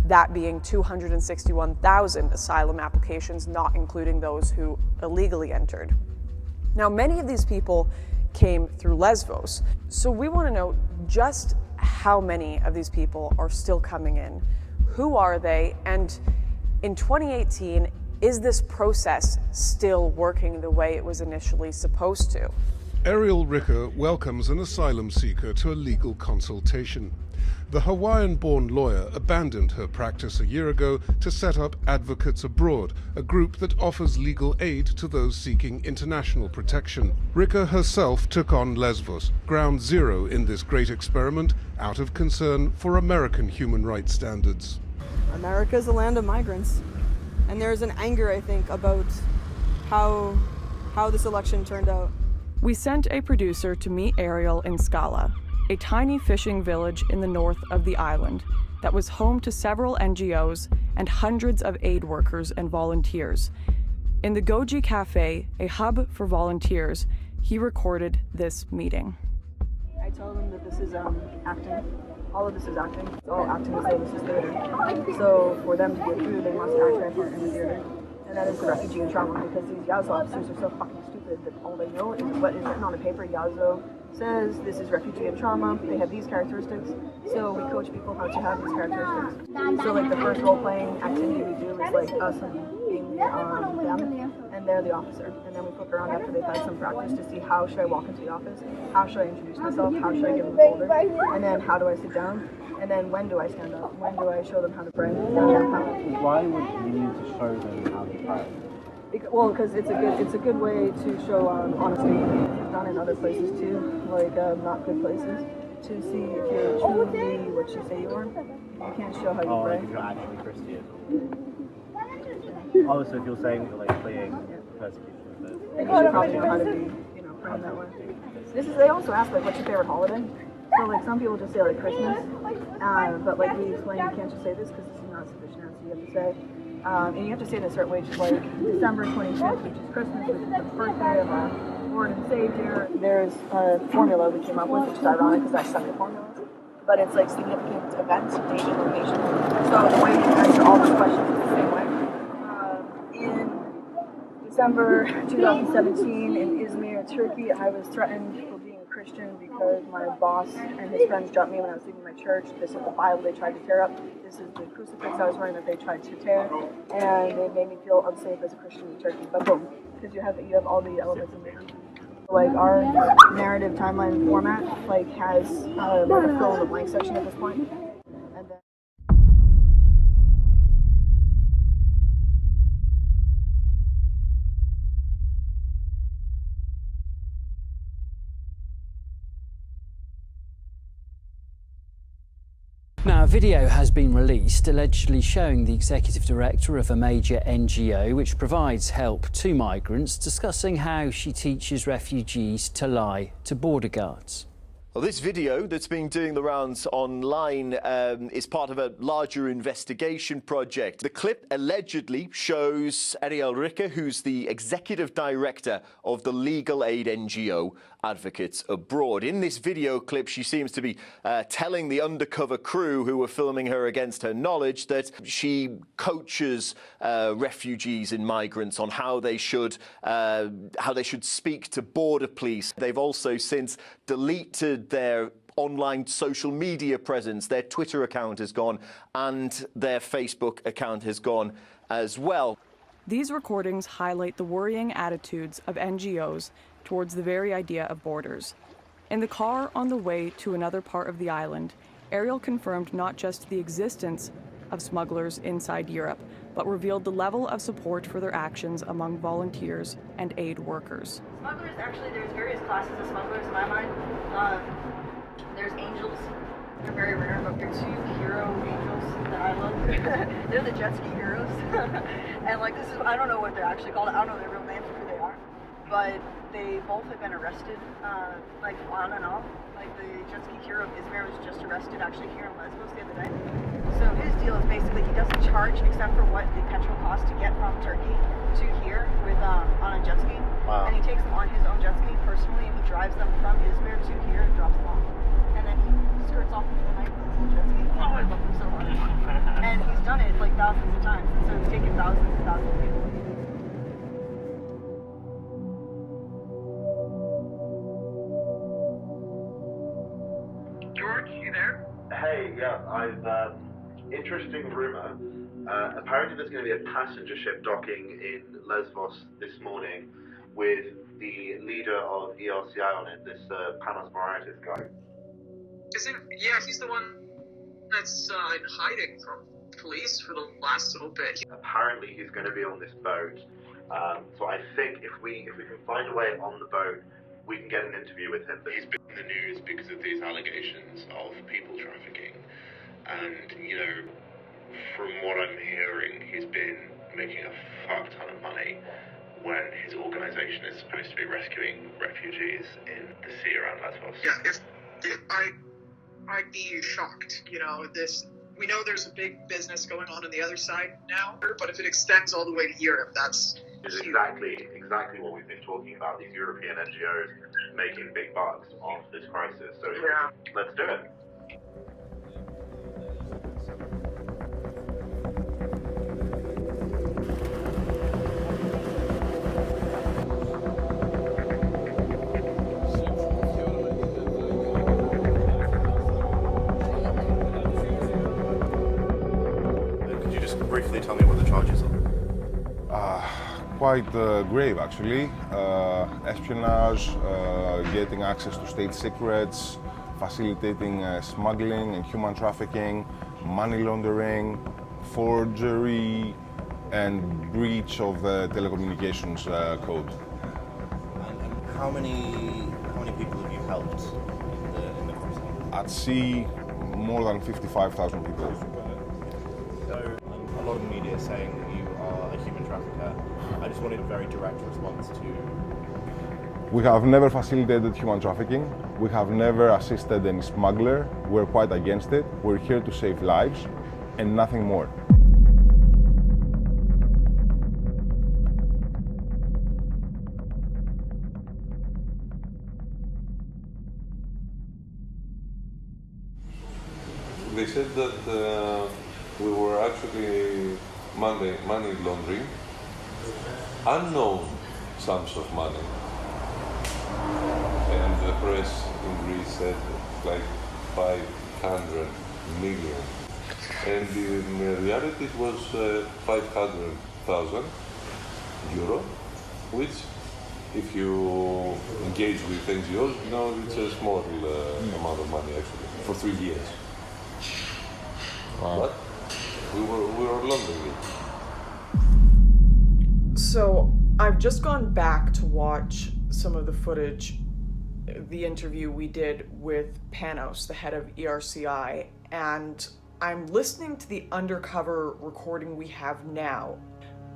that being 261,000 asylum applications, not including those who illegally entered. Now, many of these people came through Lesbos, so we want to know just how many of these people are still coming in, who are they, and in 2018, is this process still working the way it was initially supposed to? Ariel Ricker welcomes an asylum seeker to a legal consultation. The Hawaiian-born lawyer abandoned her practice a year ago to set up Advocates Abroad, a group that offers legal aid to those seeking international protection. Ricker herself took on Lesbos, ground zero in this great experiment, out of concern for American human rights standards. America is a land of migrants, and there's an anger, I think, about how this election turned out. We sent a producer to meet Ariel in Scala, a tiny fishing village in the north of the island that was home to several NGOs and hundreds of aid workers and volunteers. In the Goji Cafe, a hub for volunteers, he recorded this meeting. I tell them that this is acting. All of this is acting. It's all acting as though this is theater. So for them to get through, they must act their part in the theater. And that is the refugee and trauma, because these Yazo officers are so fucking stupid that all they know is what is written on a paper. Yazo says this is refugee and trauma. They have these characteristics. So we coach people how to have these characteristics. So like the first role-playing activity we do is like us being them, and they're the officer. And then we flip around after they've had some practice to see how should I walk into the office, how should I introduce myself, how should I give them a folder, and then how do I sit down, and then when do I stand up, when do I show them how to pray. Why would you need to show them how to pray? Well, because it's a good way to show honesty. It's done in other places too, like not good places, to see if you're truly what you say you are. You can't show how you pray. Like if you're actually Christian. Oh, so if you're saying you're like fleeing persecution, but you should probably know how to be, praying that way. They also ask like, what's your favorite holiday? So like some people just say like Christmas, but like we explain, you can't just say this because this is not a sufficient answer. You have to say. And you have to say it in a certain way, just like December 25th, which is Christmas, which is the birthday of our Lord and Savior. There's a formula we came up with, which is ironic because I suck at formulas. But it's like significant events, date, and location. So the way you answer all those questions is the same way. In December 2017 in Izmir, Turkey, I was threatened for being a Christian because my boss and his friends jumped me when I was leaving my church. This is the Bible they tried to tear up. This is the crucifix I was wearing that they tried to tear. And it made me feel unsafe as a Christian in Turkey. But boom, because you have all the elements in there. Like our narrative timeline format has like a fill in the blank section at this point. And then Now, a video has been released allegedly showing the executive director of a major NGO which provides help to migrants discussing how she teaches refugees to lie to border guards. Well, this video that's been doing the rounds online is part of a larger investigation project. The clip allegedly shows Ariel Ricker, who's the executive director of the legal aid NGO Advocates Abroad. In this video clip, she seems to be telling the undercover crew who were filming her against her knowledge that she coaches refugees and migrants on how they should speak to border police. They've also since deleted their online social media presence. Their Twitter account has gone and their Facebook account has gone as well. These recordings highlight the worrying attitudes of NGOs towards the very idea of borders. In the car on the way to another part of the island, Ariel confirmed not just the existence of smugglers inside Europe, but revealed the level of support for their actions among volunteers and aid workers. smugglers, actually, there's various classes of smugglers in my mind. There's angels. They're very rare, but they're two hero angels that I love. They're the jet ski heroes. And like this is, I don't know what they're actually called. I don't know their real names or who they are. But they both have been arrested, like on and off. Like the jet ski hero of Izmir was just arrested actually here in Lesbos the other day. So his deal is basically he doesn't charge except for what the petrol costs to get from Turkey to here with on a jet ski. Wow. And he takes them on his own jet ski personally, and he drives them from Izmir to here and drops them off. And then he skirts off into the night with his little jet ski. Oh, I love him so much. And he's done it like thousands of times. So he's taken thousands and thousands of people. George, you there? Hey, yeah, interesting rumour. Apparently there's going to be a passenger ship docking in Lesbos this morning with the leader of ERCI on it, this Panos Moraitis guy. Yeah, he's the one that's in hiding from police for the last little bit. Apparently he's going to be on this boat. So I think if we can find a way on the boat, we can get an interview with him. He's been in the news because of these allegations of people trafficking. And, you know, from what I'm hearing, he's been making a fuck ton of money when his organisation is supposed to be rescuing refugees in the sea around Lesbos? Yeah, if I'd be shocked. You know, we know there's a big business going on the other side now, but if it extends all the way to Europe, that's exactly what we've been talking about. These European NGOs making big bucks off this crisis. So let's do it. Briefly tell me what the charges are. Quite grave, actually. Espionage, getting access to state secrets, facilitating smuggling and human trafficking, money laundering, forgery, and breach of the telecommunications code. And how many people have you helped in the crisis? At sea, more than 55,000 people. So, a lot of the media is saying you are a human trafficker. I just wanted a very direct response to... We have never facilitated human trafficking. We have never assisted any smuggler. We're quite against it. We're here to save lives and nothing more. They said that we were actually money laundering, unknown sums of money. And the press in Greece said like 500 million. And in reality it was 500,000 euro, which if you engage with NGOs, you know it's a small amount of money actually, for 3 years. Wow. But we were laundering it. So I've just gone back to watch some of the footage, the interview we did with Panos, the head of ERCI, and I'm listening to the undercover recording we have now.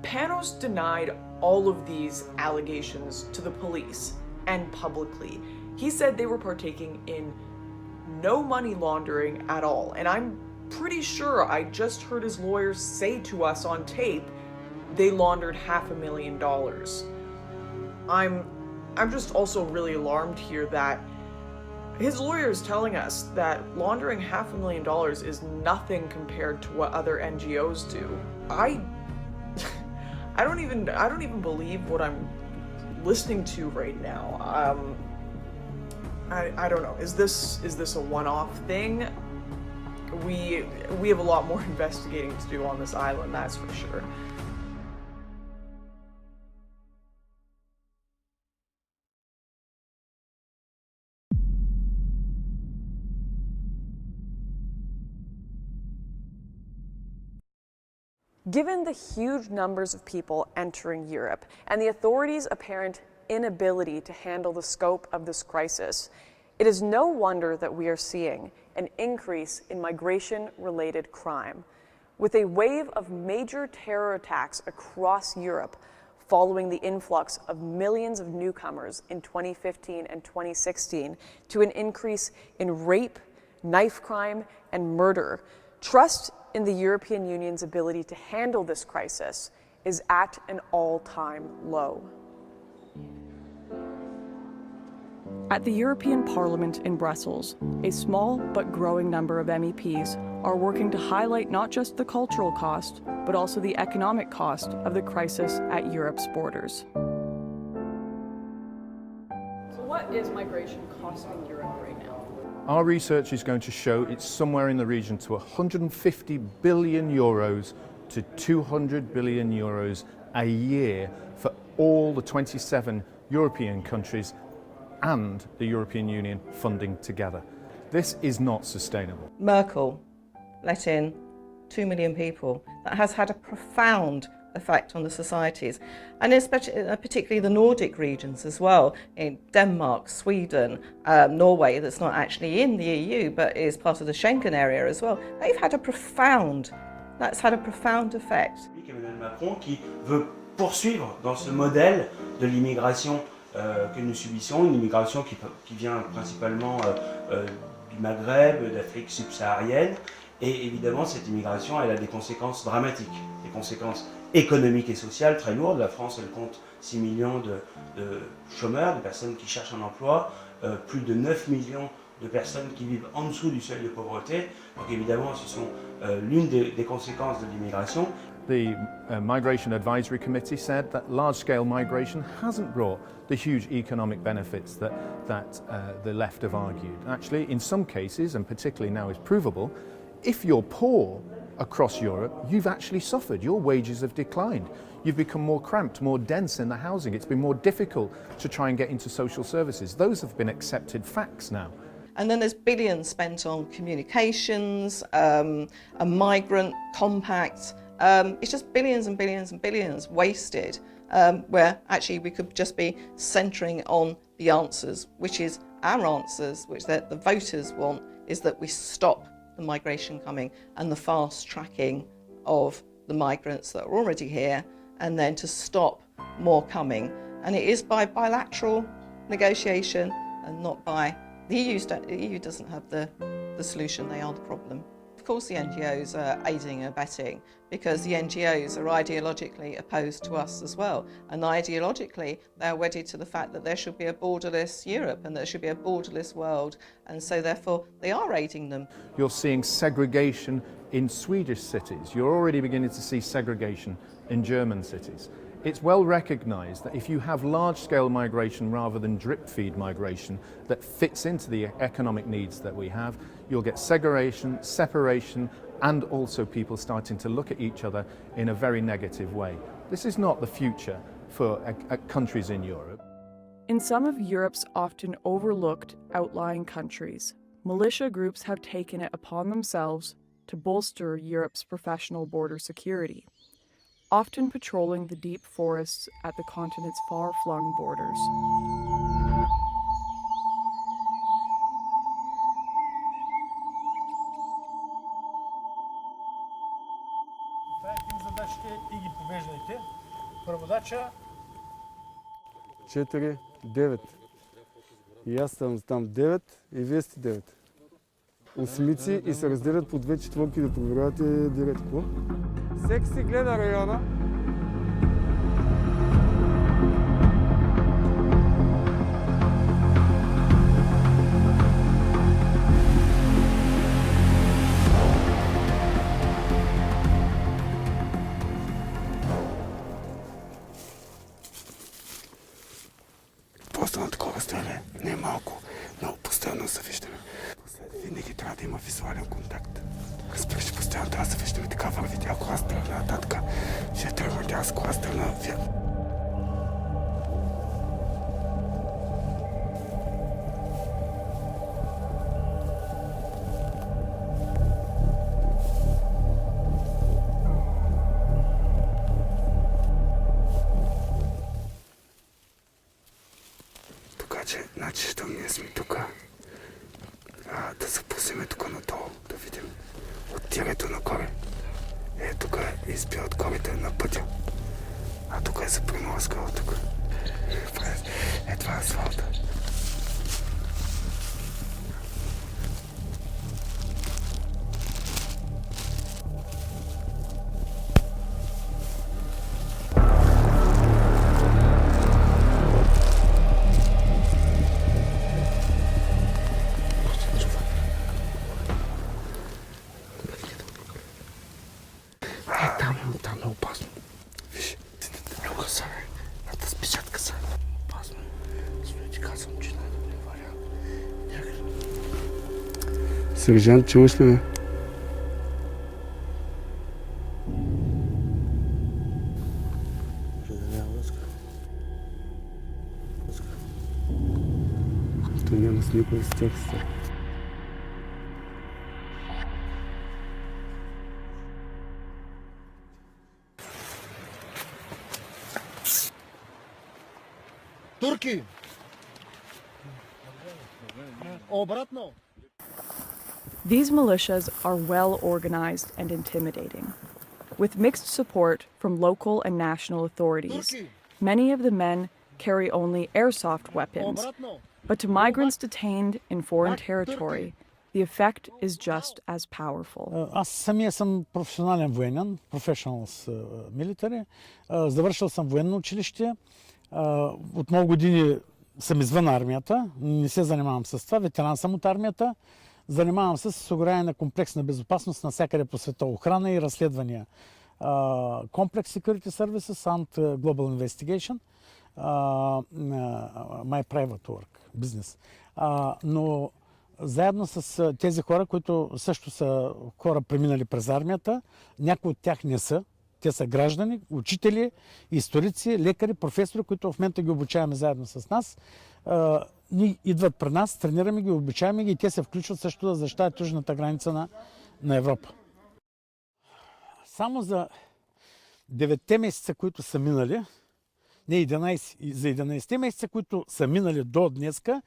Panos denied all of these allegations to the police and publicly. He said they were partaking in no money laundering at all, and I'm pretty sure I just heard his lawyers say to us on tape they laundered $500,000. I'm just also really alarmed here that his lawyer is telling us that laundering $500,000 is nothing compared to what other NGOs do. I don't even believe what I'm listening to right now. I don't know. Is this a one-off thing? We have a lot more investigating to do on this island, that's for sure. Given the huge numbers of people entering Europe and the authorities' apparent inability to handle the scope of this crisis, it is no wonder that we are seeing an increase in migration-related crime, with a wave of major terror attacks across Europe following the influx of millions of newcomers in 2015 and 2016 to an increase in rape, knife crime, and murder. Trust in the European Union's ability to handle this crisis is at an all-time low. At the European Parliament in Brussels, a small but growing number of MEPs are working to highlight not just the cultural cost, but also the economic cost of the crisis at Europe's borders. So what is migration costing Europe right now? Our research is going to show it's somewhere in the region to 150 billion euros to 200 billion euros a year for all the 27 European countries and the European Union funding together. This is not sustainable. Merkel let in 2 million people. That has had a profound effect on the societies, and especially, particularly the Nordic regions as well, in Denmark, Sweden, Norway, that's not actually in the EU but is part of the Schengen area as well. That's had a profound effect. Emmanuel Macron qui veut poursuivre dans ce modèle de l'immigration que nous subissons, une immigration qui vient principalement du Maghreb, d'Afrique subsaharienne. Et évidemment, cette immigration, elle a des conséquences dramatiques, des conséquences économiques et sociales très lourdes. La France, elle compte 6 millions de chômeurs, de personnes qui cherchent un emploi, plus de 9 millions de personnes qui vivent en dessous du seuil de pauvreté. Donc évidemment, ce sont l'une des conséquences de l'immigration. The Migration Advisory Committee said that large-scale migration hasn't brought the huge economic benefits that the left have argued. Actually, in some cases, and particularly now is provable, if you're poor across Europe, you've actually suffered. Your wages have declined. You've become more cramped, more dense in the housing. It's been more difficult to try and get into social services. Those have been accepted facts now. And then there's billions spent on communications, a migrant compact. It's just billions and billions and billions wasted, where actually we could just be centering on the answers, which is our answers, which the voters want, is that we stop the migration coming and the fast tracking of the migrants that are already here, and then to stop more coming. And it is by bilateral negotiation and not by the EU doesn't have the solution, they are the problem. Of course the NGOs are aiding and abetting because the NGOs are ideologically opposed to us as well, and ideologically they're wedded to the fact that there should be a borderless Europe and there should be a borderless world, and so therefore they are aiding them. You're seeing segregation in Swedish cities. You're already beginning to see segregation in German cities. It's well recognised that if you have large-scale migration rather than drip-feed migration that fits into the economic needs that we have, you'll get segregation, separation, and also people starting to look at each other in a very negative way. This is not the future for countries in Europe. In some of Europe's often overlooked outlying countries, militia groups have taken it upon themselves to bolster Europe's professional border security, often patrolling the deep forests at the continent's far-flung borders. Четири, 9. И аз съм там 9 и вие сте 9. Осмици и се разделят по 2 четворки да проверявате директно. Всеки си гледа района. Просто на такова разстояние не е малко, много постоянно завиждаме. Винаги трябва да има визуален контакт. Разбираш, постоянно трябва да завиждаме така вървите. Ако аз тръгна нататък, ще тръгнете, аз ако аз тръгна, вие. Значи, щом ние сме тук, да се пусиме тук надолу, да видим от тирето нагоре. Тук е избил от горите на пътя, а тук е за приморска, тук. Това е асфалта. Там е опасно. Виж, много са, да спешат къса. Опасно. Сме ти казвам, че най-добре вариант. Сержант, чуваш ли ме? То няма с никой с тях са. Турки! Обратно! These militias are well organized and intimidating. With mixed support from local and national authorities, many of the men carry only airsoft weapons, but to migrants detained in foreign territory, the effect is just as powerful. Аз самия съм професионален военен, professional military. Завършил съм военно училище. От много години съм извън армията, не се занимавам с това, ветеран съм от армията. Занимавам се с осигуряване на комплексна безопасност навсякъде по света, охрана и разследвания. Complex Security Services and Global Investigation. My private work, business. Но заедно с тези хора, които също са хора преминали през армията, някои от тях не са. Те са граждани, учители, историци, лекари, професори, които в момента ги обучаваме заедно с нас. Ни идват при нас, тренираме ги, обучаваме ги и те се включват също да защитават южната граница на Европа. Само за 9 месеца, които са минали, не 11, за 11 месеца, които са минали до днеска,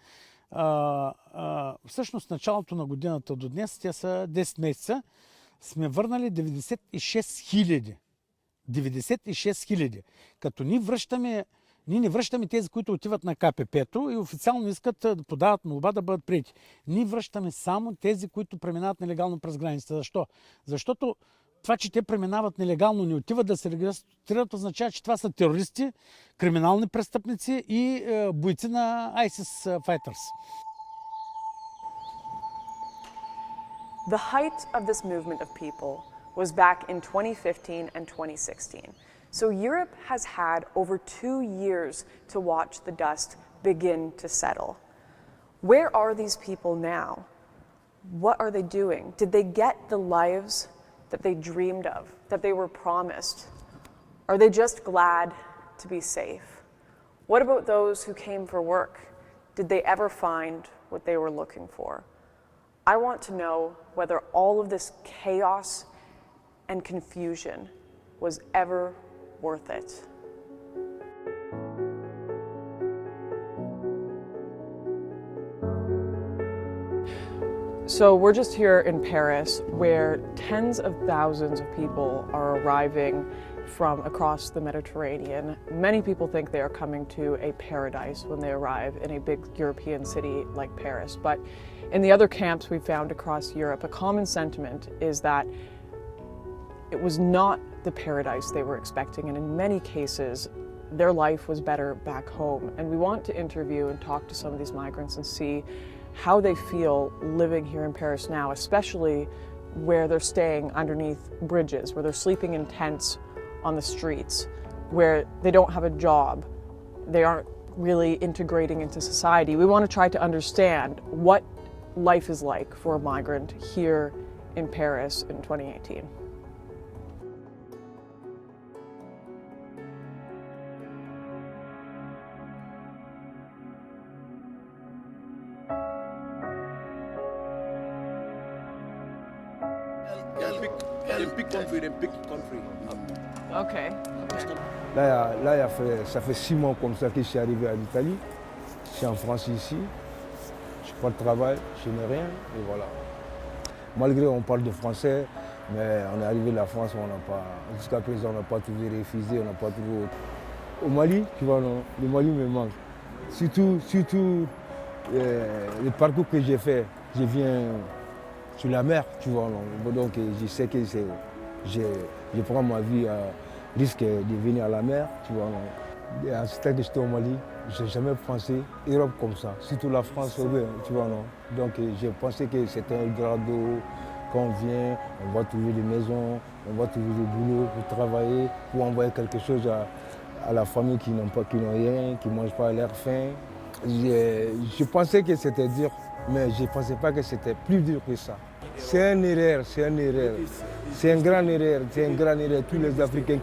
всъщност началото на годината до днес, те са 10 месеца, сме върнали 96 хиляди. 96 хиляди. Като ние не връщаме тези, които отиват на КПП-то и официално искат да подават молба да бъдат приети. Ние връщаме само тези, които преминават нелегално през границата. Защо? Защото това, че те преминават нелегално, не отиват да се регистрират, означава, че това са терористи, криминални престъпници и бойци на ISIS fighters. The height of this movement of people was back in 2015 and 2016. So Europe has had over 2 years to watch the dust begin to settle. Where are these people now? What are they doing? Did they get the lives that they dreamed of, that they were promised? Are they just glad to be safe? What about those who came for work? Did they ever find what they were looking for? I want to know whether all of this chaos and confusion was ever worth it. So we're just here in Paris, where tens of thousands of people are arriving from across the Mediterranean. Many people think they are coming to a paradise when they arrive in a big European city like Paris. But in the other camps we found across Europe, a common sentiment is that it was not the paradise they were expecting, and in many cases, their life was better back home. And we want to interview and talk to some of these migrants and see how they feel living here in Paris now, especially where they're staying underneath bridges, where they're sleeping in tents on the streets, where they don't have a job, they aren't really integrating into society. We want to try to understand what life is like for a migrant here in Paris in 2018. Okay. Là, ça fait 6 mois comme ça que je suis arrivé à l'Italie. Je suis en France ici. Je n'ai pas de travail, je n'ai rien. Et voilà. Malgré on parle de français, mais on est arrivé de la France, jusqu'à présent, on n'a pas trouvé réfugié, on n'a pas trouvé autre. Au Mali, tu vois, non, le Mali me manque. Surtout le parcours que j'ai fait, je viens sur la mer, tu vois. Non. Donc je sais que je prends ma vie à risque de venir à la mer, tu vois. Non. Et à ce temps que j'étais au Mali, je n'ai jamais pensé Europe comme ça, surtout la France, tu vois. Non. Donc j'ai pensé que c'était un grado, quand on vient, on va trouver des maisons, on va trouver du boulot pour travailler, pour envoyer quelque chose à la famille qui n'ont rien, qui ne mangent pas à leur faim. Je pensais que c'était dur, mais je ne pensais pas que c'était plus dur que ça. C'est une erreur, c'est une erreur. C'est une grande erreur, c'est une grande erreur. Tous les Africains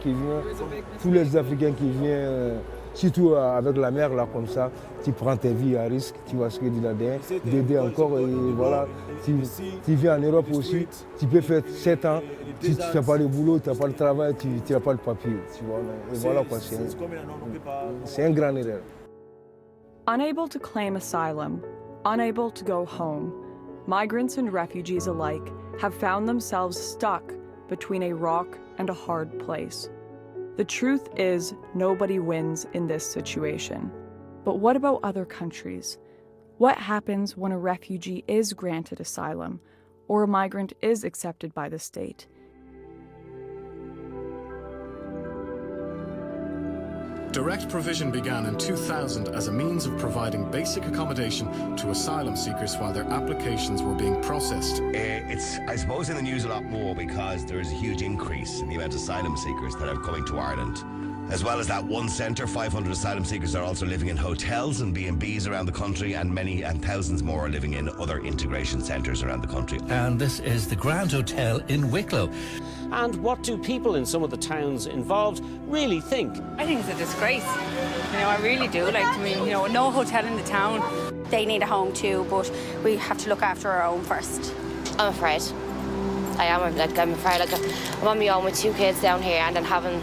qui viennent, surtout avec la mer, là, comme ça, tu prends tes vies à risque, tu vois ce que je dis là-dedans, d'aider encore, et voilà. Tu viens en Europe aussi, tu peux faire 7 ans, tu n'as pas de boulot, tu n'as pas de travail, tu n'as pas de papier, tu vois. Et voilà quoi, c'est une grande erreur. Unable to claim asylum, unable to go home, migrants and refugees alike have found themselves stuck between a rock and a hard place. The truth is, nobody wins in this situation. But what about other countries? What happens when a refugee is granted asylum, or a migrant is accepted by the state? Direct provision began in 2000 as a means of providing basic accommodation to asylum seekers while their applications were being processed. It's, I suppose, in the news a lot more because there is a huge increase in the amount of asylum seekers that are coming to Ireland. As well as that one centre, 500 asylum seekers are also living in hotels and B&Bs around the country, and many and thousands more are living in other integration centres around the country. And this is the Grand Hotel in Wicklow. And what do people in some of the towns involved really think? I think it's a disgrace. You know, I really do. Like, I mean, you know, no hotel in the town. They need a home too, but we have to look after our own first. I'm afraid. I'm afraid. Like, I'm on my own with 2 kids down here and then having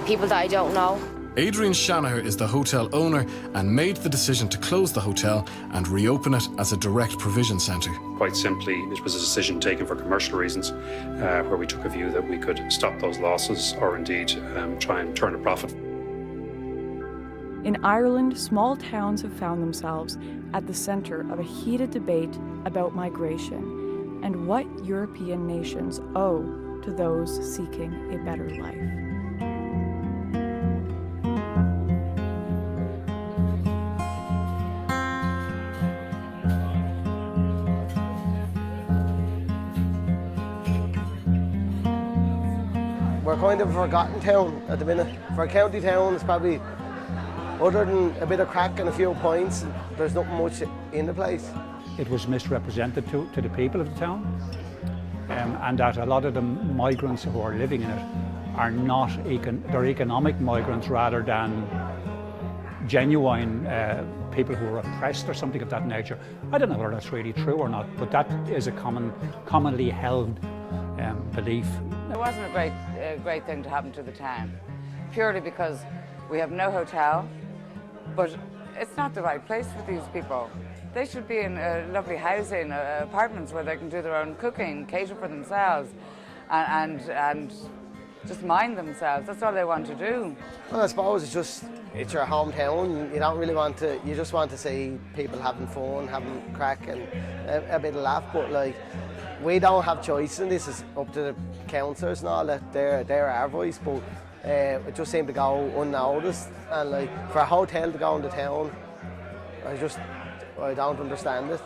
people that I don't know. Adrian Shanaher is the hotel owner and made the decision to close the hotel and reopen it as a direct provision centre. Quite simply, it was a decision taken for commercial reasons, where we took a view that we could stop those losses or indeed try and turn a profit. In Ireland, small towns have found themselves at the centre of a heated debate about migration and what European nations owe to those seeking a better life. We're kind of a forgotten town at the minute. For a county town, it's probably, other than a bit of crack and a few points, there's nothing much in the place. It was misrepresented to the people of the town, and that a lot of the migrants who are living in it are not, they're economic migrants rather than genuine people who are oppressed or something of that nature. I don't know whether that's really true or not, but that is a commonly held belief. It wasn't a great thing to happen to the town, purely because we have no hotel, but it's not the right place for these people. They should be in lovely housing, apartments where they can do their own cooking, cater for themselves, and just mind themselves. That's all they want to do. Well, I suppose it's your hometown. You don't really want to, you just want to see people having fun, having crack and a bit of laugh, but like, we don't have choice, and this is up to the councillors and all that. They're our voice, but it just seemed to go unnoticed. And like, for a hotel to go into town, I don't understand it.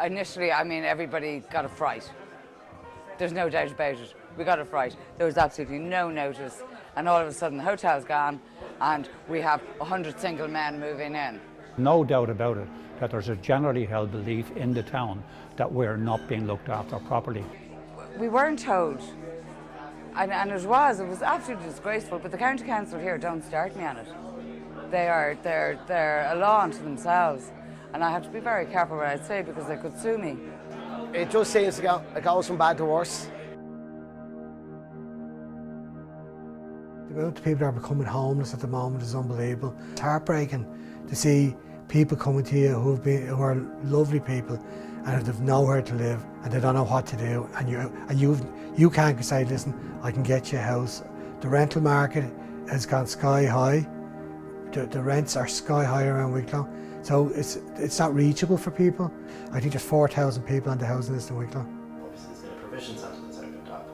Initially, I mean, everybody got a fright. There's no doubt about it. We got a fright. There was absolutely no notice, and all of a sudden the hotel's gone, and we have 100 single men moving in. No doubt about it that there's a generally held belief in the town that we're not being looked after properly. We weren't told, and it was absolutely disgraceful, but the county council here don't start me on it. They're a law unto themselves, and I have to be very careful what I say because they could sue me. It just seems to go, it goes from bad to worse. The amount of people that are becoming homeless at the moment is unbelievable. It's heartbreaking to see people coming to you who are lovely people and they've nowhere to live and they don't know what to do, and you can't say, listen, I can get you a house. The rental market has gone sky high. The rents are sky high around Wicklow, so it's not reachable for people. I think there's 4,000 people on the housing list in Wicklow. Obviously, there's a provision centre that's opened up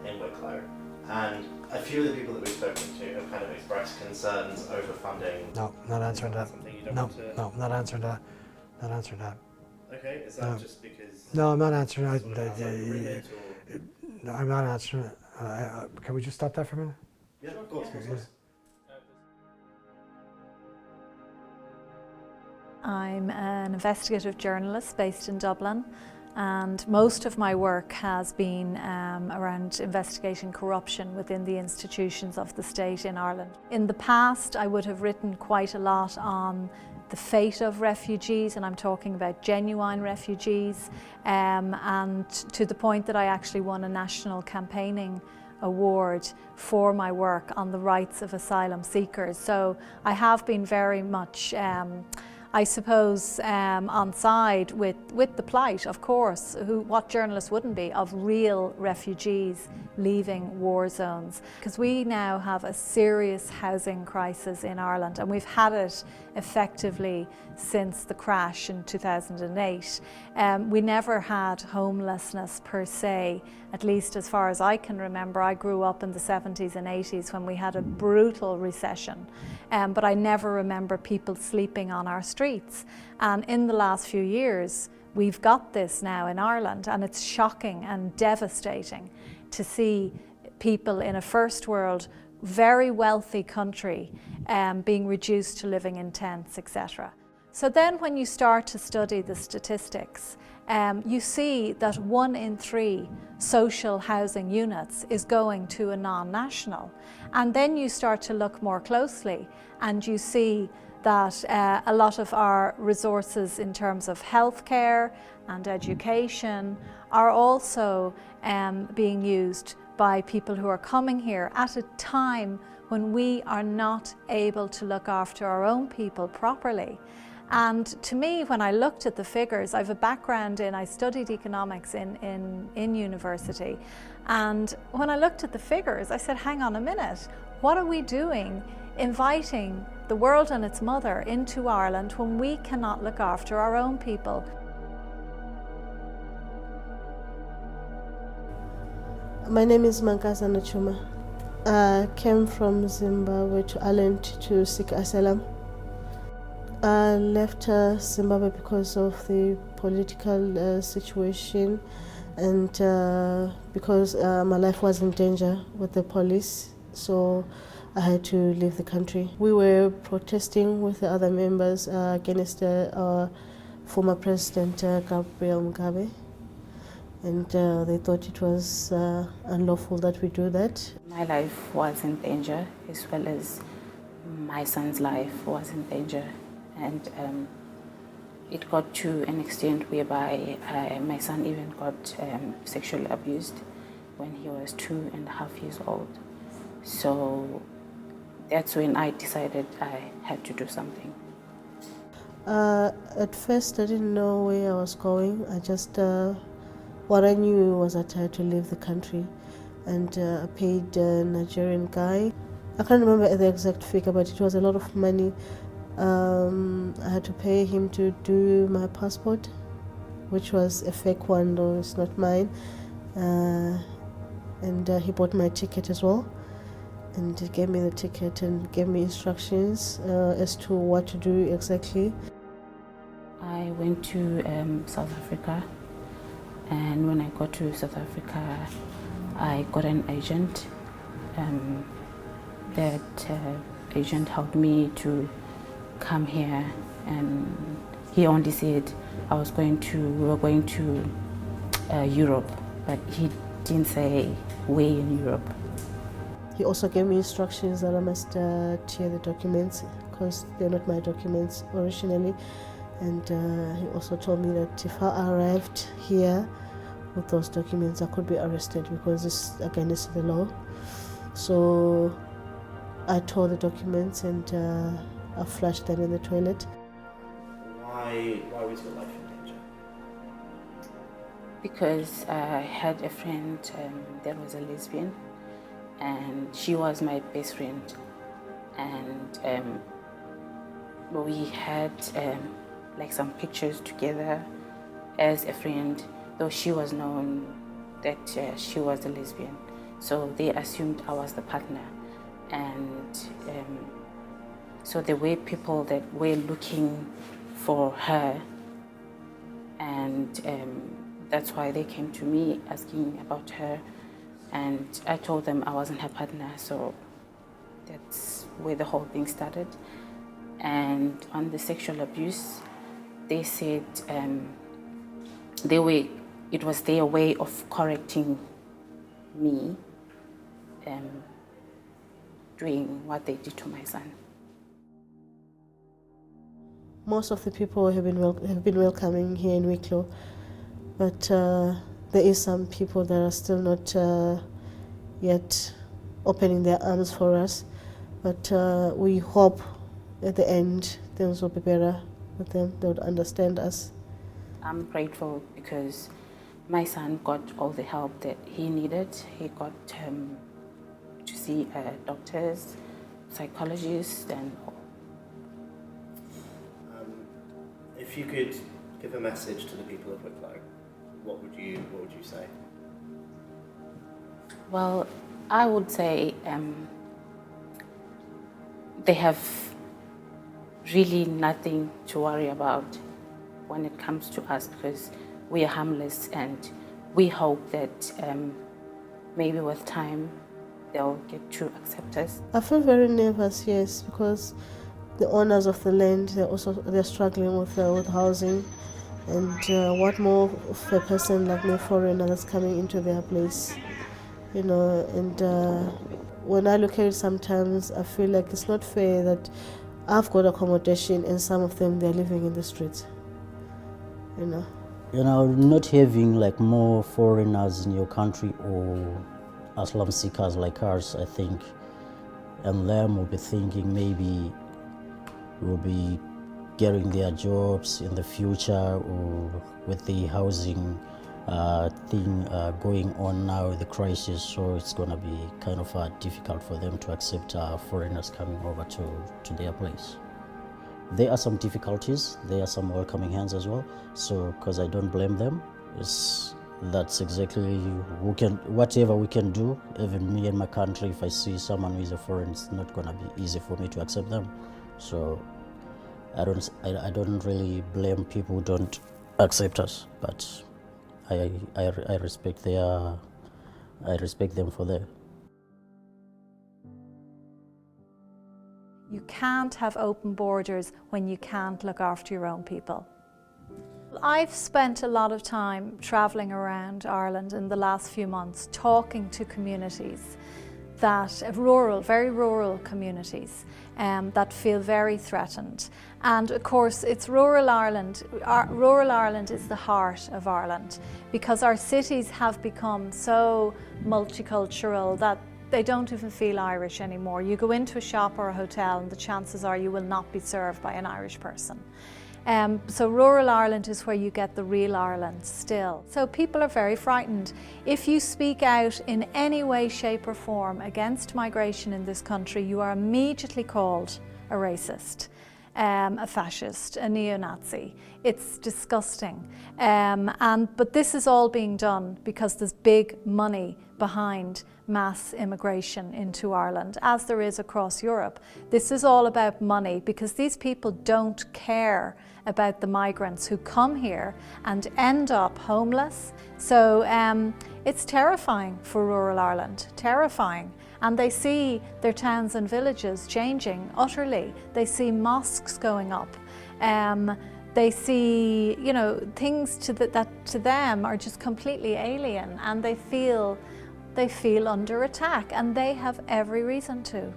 in Wicklow, and a few of the people that we've spoken to have kind of expressed concerns over funding. No, not answering that. No, not answering that. Not answering that. Okay, is that just because? No, I'm not answering that. No, I'm not answering it. Can we just stop that for a minute? Yeah, of course. I'm an investigative journalist based in Dublin, and most of my work has been around investigating corruption within the institutions of the state in Ireland. In the past, I would have written quite a lot on the fate of refugees, and I'm talking about genuine refugees, and to the point that I actually won a national campaigning award for my work on the rights of asylum seekers. So I have been very much I suppose on side with the plight, of course, what journalists wouldn't be, of real refugees leaving war zones. Because we now have a serious housing crisis in Ireland, and we've had it effectively since the crash in 2008. We never had homelessness per se, at least as far as I can remember. I grew up in the 70s and 80s when we had a brutal recession, but I never remember people sleeping on our streets. And in the last few years, we've got this now in Ireland, and it's shocking and devastating to see people in a first world, very wealthy country being reduced to living in tents, etc. So then when you start to study the statistics, you see that 1 in 3 social housing units is going to a non-national. And then you start to look more closely and you see that a lot of our resources in terms of healthcare and education are also being used by people who are coming here at a time when we are not able to look after our own people properly. And to me, when I looked at the figures, I have a background I studied economics in university, and when I looked at the figures, I said, hang on a minute, what are we doing inviting the world and its mother into Ireland when we cannot look after our own people? My name is Mankasa Nachuma. I came from Zimbabwe to Ireland to seek asylum. I left Zimbabwe because of the political situation and because my life was in danger with the police, so I had to leave the country. We were protesting with the other members against our former president, Gabriel Mugabe, and they thought it was unlawful that we do that. My life was in danger, as well as my son's life was in danger. And it got to an extent whereby my son even got sexually abused when he was 2.5 years old. So that's when I decided I had to do something. At first I didn't know where I was going. I just, what I knew was that I had to leave the country, and I paid a Nigerian guy. I can't remember the exact figure, but it was a lot of money. I had to pay him to do my passport, which was a fake one, though it's not mine. And he bought my ticket as well, and he gave me the ticket and gave me instructions as to what to do exactly. I went to South Africa, and when I got to South Africa, I got an agent. That agent helped me to come here, and he only said we were going to Europe, but he didn't say where in Europe. He also gave me instructions that I must tear the documents because they're not my documents originally, and he also told me that if I arrived here with those documents I could be arrested because this against the law. So I tore the documents and I flushed them in the toilet. Why was your life in danger? Because I had a friend that was a lesbian, and she was my best friend, and we had like some pictures together as a friend, though she was known that she was a lesbian, so they assumed I was the partner. And so there were people that were looking for her, and that's why they came to me asking about her, and I told them I wasn't her partner, so that's where the whole thing started. And on the sexual abuse, they said it was their way of correcting me doing what they did to my son. Most of the people have been welcoming here in Wicklow, but there is some people that are still not yet opening their arms for us. But we hope at the end things will be better with them. They would understand us. I'm grateful because My son got all the help that he needed. He got to see doctors, psychologists, and if you could give a message to the people of Wicklow, what would you say? well, I would say they have really nothing to worry about when it comes to us, because we are harmless, and we hope that maybe with time they'll get to accept us. I feel very nervous, yes, because the owners of the land, they're struggling with housing, and what more of a person like me, a foreigner, that's coming into their place, you know. And when I look at it, sometimes I feel like it's not fair that I've got accommodation and some of them, they're living in the streets, you know. You know, not having like more foreigners in your country or asylum seekers like us, I think, and them will be thinking maybe will be getting their jobs in the future, or with the housing thing going on now, the crisis, so it's going to be kind of difficult for them to accept foreigners coming over to their place. There are some difficulties, there are some welcoming hands as well, so because I don't blame them, that's exactly whatever we can do. Even me in my country, if I see someone who is a foreigner, it's not going to be easy for me to accept them. So I don't really blame people who don't accept us, but I respect them for that. You can't have open borders when you can't look after your own people. I've spent a lot of time travelling around Ireland in the last few months, talking to communities very rural communities that feel very threatened. And of course, it's rural Ireland. Rural Ireland is the heart of Ireland, because our cities have become so multicultural that they don't even feel Irish anymore. You go into a shop or a hotel and the chances are you will not be served by an Irish person. So rural Ireland is where you get the real Ireland still. So people are very frightened. If you speak out in any way, shape or form against migration in this country, you are immediately called a racist, a fascist, a neo-Nazi. It's disgusting. But this is all being done because there's big money behind mass immigration into Ireland, as there is across Europe. This is all about money, because these people don't care about the migrants who come here and end up homeless. So it's terrifying for rural Ireland, terrifying. And they see their towns and villages changing utterly. They see mosques going up. They see, you know, things that to them are just completely alien, and they feel under attack, and they have every reason to.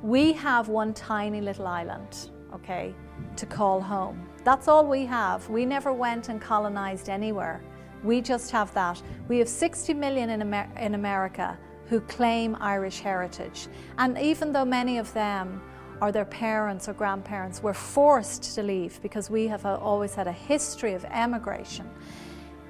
We have one tiny little island, okay, to call home. That's all we have. We never went and colonized anywhere. We just have that. We have 60 million in America who claim Irish heritage. And even though many of them or their parents or grandparents were forced to leave, because we have always had a history of emigration,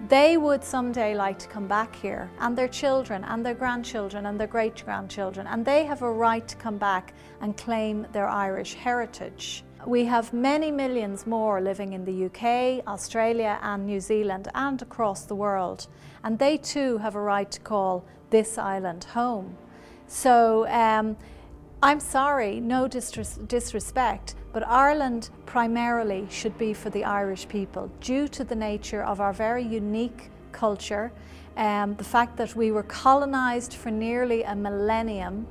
they would someday like to come back here, and their children and their grandchildren and their great-grandchildren, and they have a right to come back and claim their Irish heritage. We have many millions more living in the UK, Australia and New Zealand and across the world, and they too have a right to call this island home. So I'm sorry, no disrespect, but Ireland primarily should be for the Irish people, due to the nature of our very unique culture, the fact that we were colonised for nearly a millennium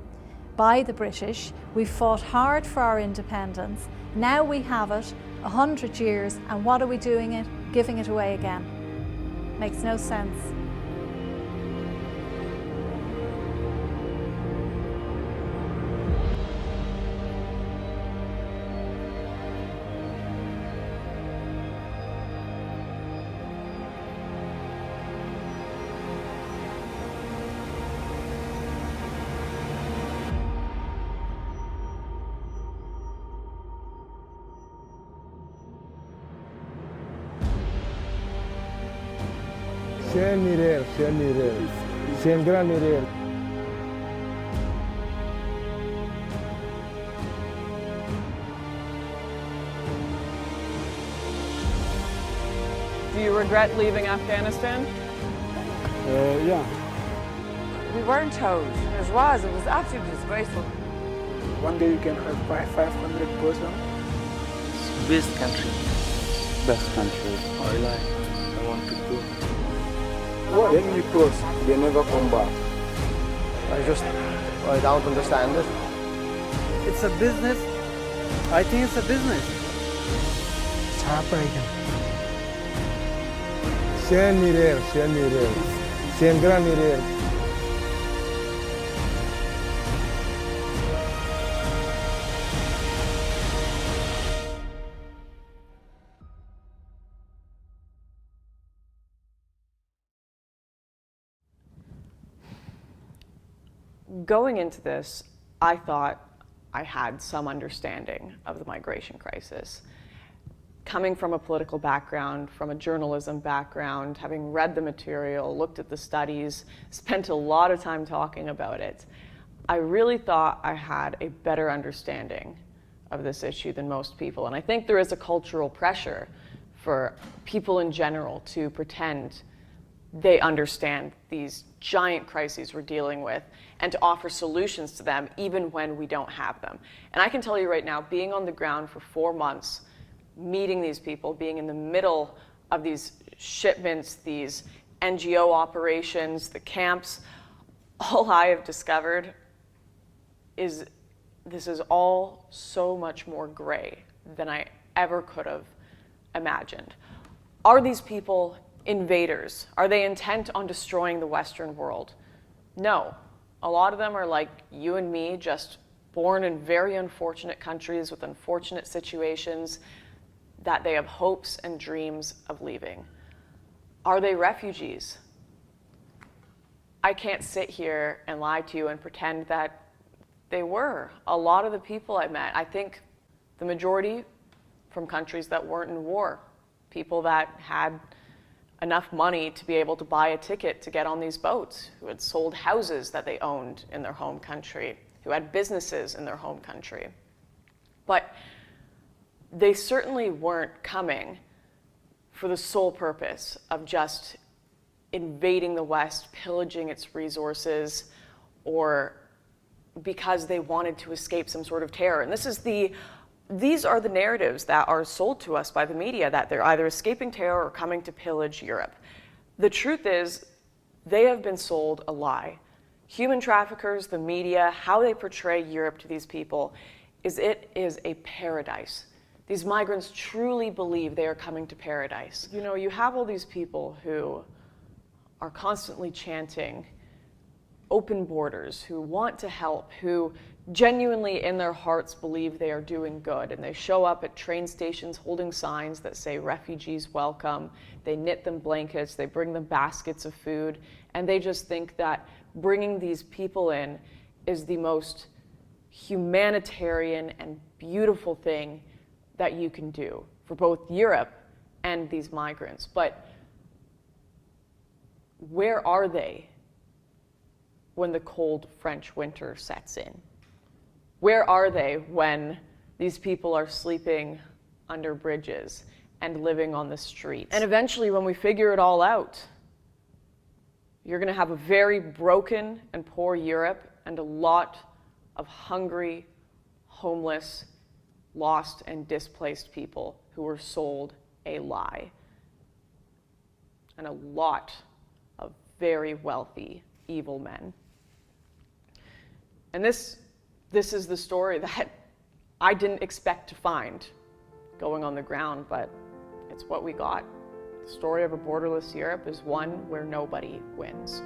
by the British. We fought hard for our independence. Now we have it, 100 years, and what are we doing it? Giving it away again. Makes no sense. Do you regret leaving Afghanistan? Yeah. We weren't told. It was absolutely disgraceful. One day you can have 500 persons. Best country. Best country. I like. I want to go. Then we close. They never come back. I don't understand it. It's a business. I think it's a business. It's heartbreaking. Going into this, I thought I had some understanding of the migration crisis. Coming from a political background, from a journalism background, having read the material, looked at the studies, spent a lot of time talking about it, I really thought I had a better understanding of this issue than most people. And I think there is a cultural pressure for people in general to pretend they understand these giant crises we're dealing with and to offer solutions to them even when we don't have them. And I can tell you right now, being on the ground for 4 months, meeting these people, being in the middle of these shipments, these NGO operations, the camps, all I have discovered is this is all so much more gray than I ever could have imagined. Are these people invaders? Are they intent on destroying the Western world? No. A lot of them are like you and me, just born in very unfortunate countries with unfortunate situations that they have hopes and dreams of leaving. Are they refugees? I can't sit here and lie to you and pretend that they were. A lot of the people I met, I think the majority from countries that weren't in war, people that had enough money to be able to buy a ticket to get on these boats, who had sold houses that they owned in their home country, who had businesses in their home country. But they certainly weren't coming for the sole purpose of just invading the West, pillaging its resources, or because they wanted to escape some sort of terror. And these are the narratives that are sold to us by the media, that they're either escaping terror or coming to pillage Europe. The truth is, they have been sold a lie. Human traffickers, the media, how they portray Europe to these people is it is a paradise. These migrants truly believe they are coming to paradise. You know, you have all these people who are constantly chanting open borders, who want to help, who genuinely in their hearts believe they are doing good, and they show up at train stations holding signs that say refugees welcome. They knit them blankets, they bring them baskets of food, and they just think that bringing these people in is the most humanitarian and beautiful thing that you can do for both Europe and these migrants. But where are they when the cold French winter sets in? Where are they when these people are sleeping under bridges and living on the streets? And eventually, when we figure it all out, you're going to have a very broken and poor Europe and a lot of hungry, homeless, lost and displaced people who were sold a lie. And a lot of very wealthy, evil men. And this is the story that I didn't expect to find going on the ground, but it's what we got. The story of a borderless Europe is one where nobody wins.